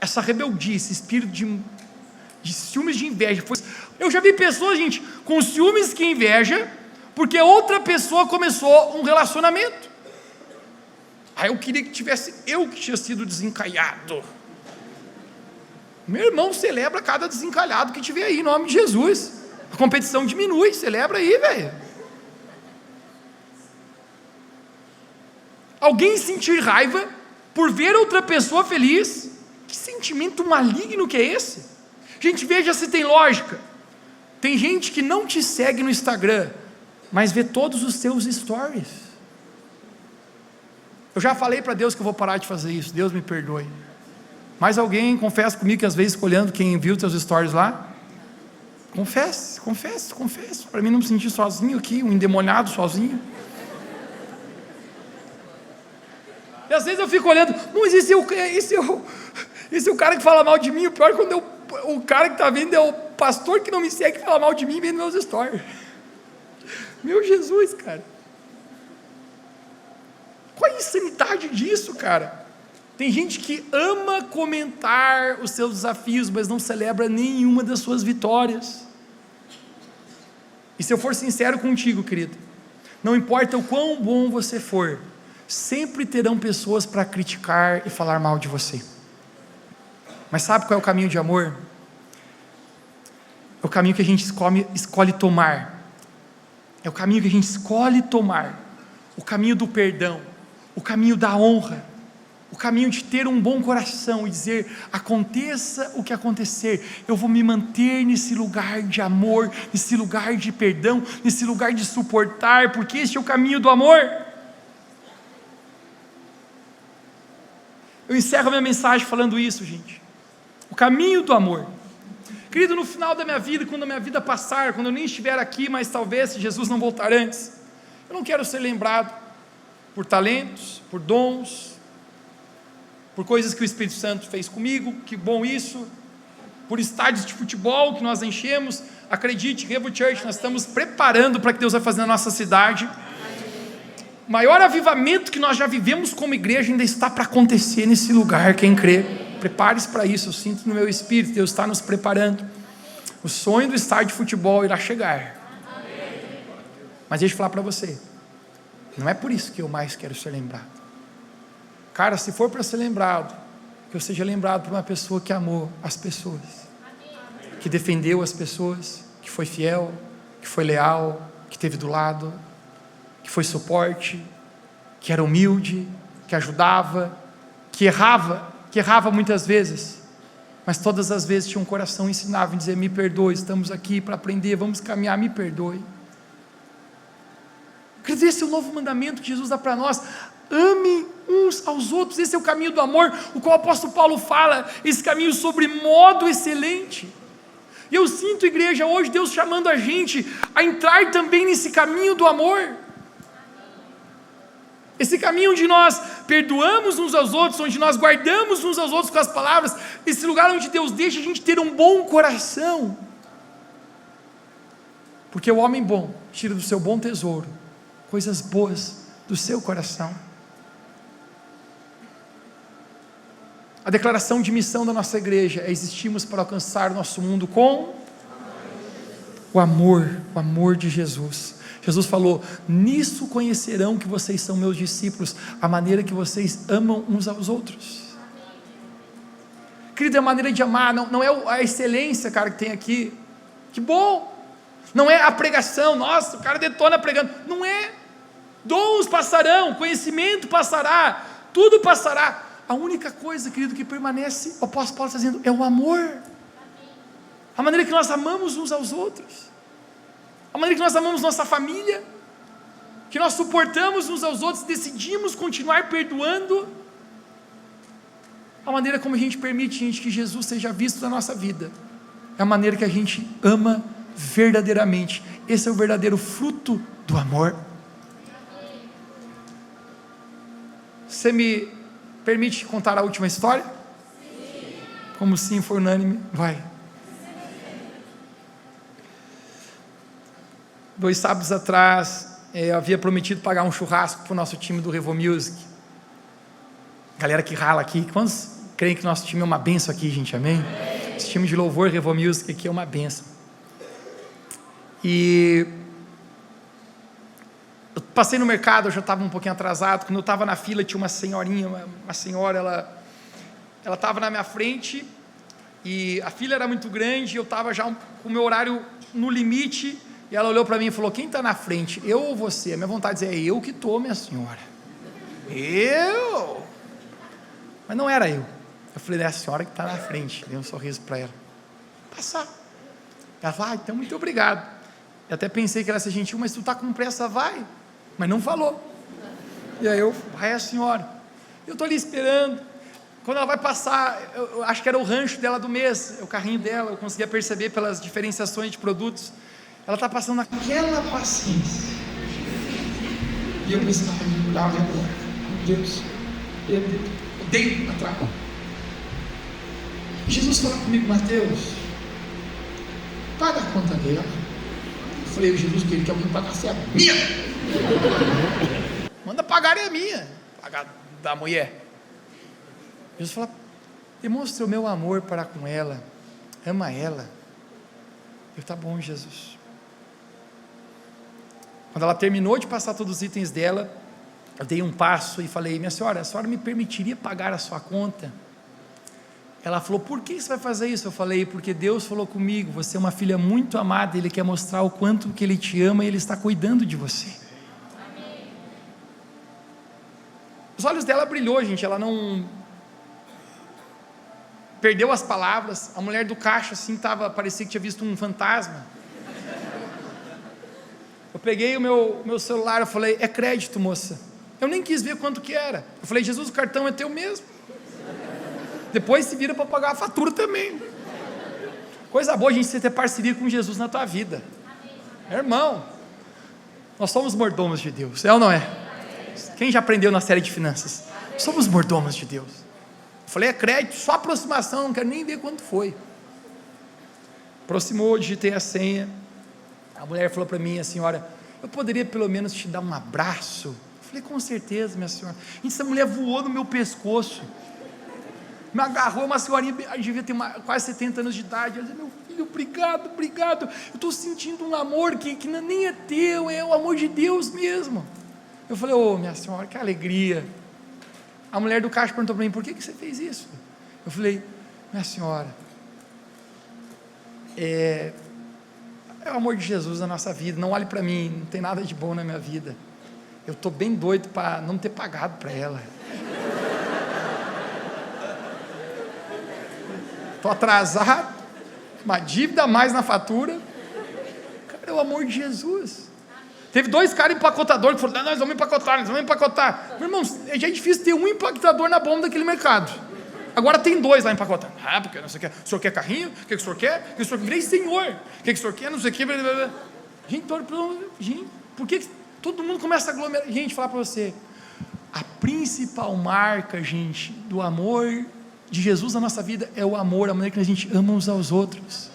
essa rebeldia, esse espírito de ciúmes, de inveja, eu já vi pessoas, gente, com ciúmes que inveja, porque outra pessoa começou um relacionamento. Aí eu queria que tivesse eu que tinha sido desencalhado. Meu irmão, celebra cada desencalhado que tiver aí, em nome de Jesus. A competição diminui, celebra aí, velho. Alguém sentir raiva por ver outra pessoa feliz, que sentimento maligno que é esse? Gente, veja se tem lógica. Tem gente que não te segue no Instagram, mas vê todos os seus stories. Eu já falei para Deus que eu vou parar de fazer isso, Deus me perdoe. Mas alguém confessa comigo que às vezes olhando quem viu teus stories lá? Confesse, para mim não me sentir sozinho aqui, um endemoniado sozinho. E às vezes eu fico olhando, mas esse é o cara que fala mal de mim. O pior é quando o cara que está vendo é o pastor que não me segue, que fala mal de mim vendo meus stories. Meu Jesus, cara. Qual a insanidade disso, cara? Tem gente que ama comentar os seus desafios, mas não celebra nenhuma das suas vitórias. E se eu for sincero contigo, querido, não importa o quão bom você for, sempre terão pessoas para criticar e falar mal de você. Mas sabe qual é o caminho de amor? É o caminho que a gente escolhe tomar. É o caminho que a gente escolhe tomar. O caminho do perdão, o caminho da honra, o caminho de ter um bom coração e dizer, aconteça o que acontecer, eu vou me manter nesse lugar de amor, nesse lugar de perdão, nesse lugar de suportar, porque esse é o caminho do amor. Eu encerro a minha mensagem falando isso, gente. O caminho do amor. Querido, no final da minha vida, quando a minha vida passar, quando eu nem estiver aqui, mas talvez se Jesus não voltar antes, eu não quero ser lembrado por talentos, por dons, por coisas que o Espírito Santo fez comigo, que bom isso, por estádios de futebol que nós enchemos. Acredite, Revo Church, nós estamos preparando para que Deus vai fazer na nossa cidade. O maior avivamento que nós já vivemos como igreja ainda está para acontecer nesse lugar, quem crê, prepare-se para isso. Eu sinto no meu espírito, Deus está nos preparando. O sonho do estádio de futebol irá chegar. Mas deixa eu falar para você, não é por isso que eu mais quero ser lembrado. Cara, se for para ser lembrado, que eu seja lembrado por uma pessoa que amou as pessoas, que defendeu as pessoas, que foi fiel, que foi leal, que esteve do lado, que foi suporte, que era humilde, que ajudava, que errava muitas vezes, mas todas as vezes tinha um coração ensinável em dizer, me perdoe, estamos aqui para aprender, vamos caminhar, me perdoe. Esse é o novo mandamento que Jesus dá para nós, ame uns aos outros, esse é o caminho do amor, o qual o apóstolo Paulo fala, esse caminho sobre modo excelente. E eu sinto, igreja, hoje Deus chamando a gente a entrar também nesse caminho do amor. Esse caminho onde nós perdoamos uns aos outros, onde nós guardamos uns aos outros com as palavras, esse lugar onde Deus deixa a gente ter um bom coração. Porque o homem bom tira do seu bom tesouro coisas boas do seu coração. A declaração de missão da nossa igreja é: existimos para alcançar o nosso mundo com o amor de Jesus. Jesus falou: nisso conhecerão que vocês são meus discípulos, a maneira que vocês amam uns aos outros. Querido, é a maneira de amar, não é a excelência, cara, que tem aqui, que bom, não é a pregação, nossa, o cara detona pregando, não é, dons passarão, conhecimento passará, tudo passará, a única coisa, querido, que permanece, o apóstolo Paulo está dizendo, é o amor, a maneira que nós amamos uns aos outros, a maneira que nós amamos nossa família, que nós suportamos uns aos outros, decidimos continuar perdoando, a maneira como a gente permite, gente, que Jesus seja visto na nossa vida, é a maneira que a gente ama verdadeiramente. Esse é o verdadeiro fruto do amor. Você me permite contar a última história? Sim. Como sim for unânime, vai. 2 sábados atrás, eu havia prometido pagar um churrasco para o nosso time do Revo Music. Galera que rala aqui, quantos creem que nosso time é uma benção aqui, gente? Amém? Esse time de louvor Revo Music aqui é uma benção. E eu passei no mercado, eu já estava um pouquinho atrasado. Quando eu estava na fila, tinha uma senhorinha, uma senhora, ela estava na minha frente, e a fila era muito grande, eu estava já com o meu horário no limite, e ela olhou para mim e falou: quem está na frente, eu ou você? A minha vontade de dizer: é eu que estou, minha senhora. Eu? Mas não era eu. Eu falei: é a senhora que está na frente. Dei um sorriso para ela. Passar. Ela falou: então muito obrigado. Eu até pensei que ela ia ser gentil, mas tu está com pressa, vai. Mas não falou. E aí vai a senhora. Eu estou ali esperando. Quando ela vai passar, eu acho que era o rancho dela do mês, o carrinho dela, eu conseguia perceber pelas diferenciações de produtos. Ela está passando aquela paciência. E eu pensava, olhar ao redor. Meu Deus, eu odeio atrás. Jesus falou comigo: Mateus, paga a conta dela. Eu falei: Jesus, que ele quer alguém pagasse a minha. Manda pagar é a minha. Pagar da mulher. Jesus fala: demonstra o meu amor para com ela. Ama ela. Eu: tá bom, Jesus. Quando ela terminou de passar todos os itens dela, eu dei um passo e falei: minha senhora, a senhora me permitiria pagar a sua conta? Ela falou: por que você vai fazer isso? Eu falei: porque Deus falou comigo, você é uma filha muito amada, Ele quer mostrar o quanto que Ele te ama e Ele está cuidando de você. Amém. Os olhos dela brilhou, gente, ela não perdeu as palavras. A mulher do caixa assim parecia que tinha visto um fantasma. Eu peguei o meu celular, eu falei: é crédito, moça. Eu nem quis ver quanto que era. Eu falei: Jesus, o cartão é teu mesmo. Depois se vira para pagar a fatura também. Coisa boa a gente ter parceria com Jesus na tua vida. Meu irmão, nós somos mordomos de Deus, é ou não é? Quem já aprendeu na série de finanças? Somos mordomos de Deus. Eu falei: é crédito, só aproximação, não quero nem ver quanto foi. Aproximou, digitei a senha. A mulher falou para mim: a senhora, eu poderia pelo menos te dar um abraço? Eu falei: com certeza, minha senhora. Gente, essa mulher voou no meu pescoço, me agarrou, uma senhorinha, devia ter quase 70 anos de idade. Ela disse: meu filho, obrigado, eu estou sentindo um amor que nem é teu, é o amor de Deus mesmo. Eu falei: ô, minha senhora, que alegria. A mulher do caixa perguntou para mim: por que você fez isso? Eu falei: minha senhora, é o amor de Jesus na nossa vida. Não olhe para mim, não tem nada de bom na minha vida. Eu estou bem doido para não ter pagado para ela. Estou atrasado, uma dívida a mais na fatura. Cara, é o amor de Jesus. Teve 2 caras empacotadores que falaram: nós vamos empacotar. Meu irmão, já é difícil ter um empacotador na bomba daquele mercado. Agora tem 2 lá empacotando. Porque não sei o que. O senhor quer carrinho? O que o senhor quer? O que o senhor virei senhor? O que o senhor quer? Não sei o que. Gente, por que todo mundo começa a aglomerar? Gente, falar para você, A principal marca, gente, do amor de Jesus na nossa vida é o amor, a maneira que a gente ama uns aos outros.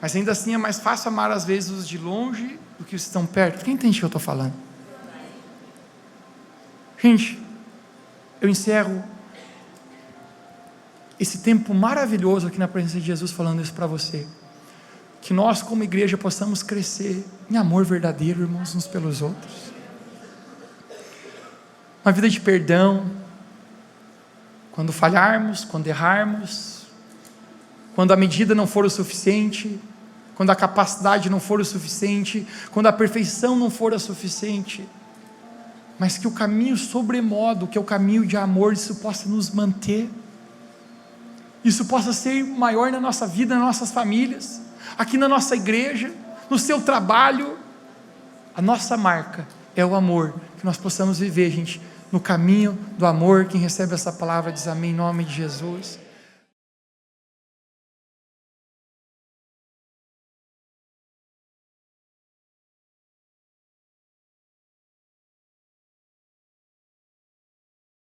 Mas ainda assim é mais fácil amar às vezes os de longe do que os que estão perto. Quem entende o que eu estou falando? Gente, eu encerro esse tempo maravilhoso aqui na presença de Jesus falando isso para você. Que nós como igreja possamos crescer em amor verdadeiro, irmãos, uns pelos outros. Uma vida de perdão, quando falharmos, quando errarmos, quando a medida não for o suficiente, quando a capacidade não for o suficiente, quando a perfeição não for a suficiente, mas que o caminho sobremodo, que é o caminho de amor, isso possa nos manter, isso possa ser maior na nossa vida, nas nossas famílias, aqui na nossa igreja, no seu trabalho. A nossa marca é o amor, que nós possamos viver, gente, no caminho do amor. Quem recebe essa palavra diz amém, em nome de Jesus.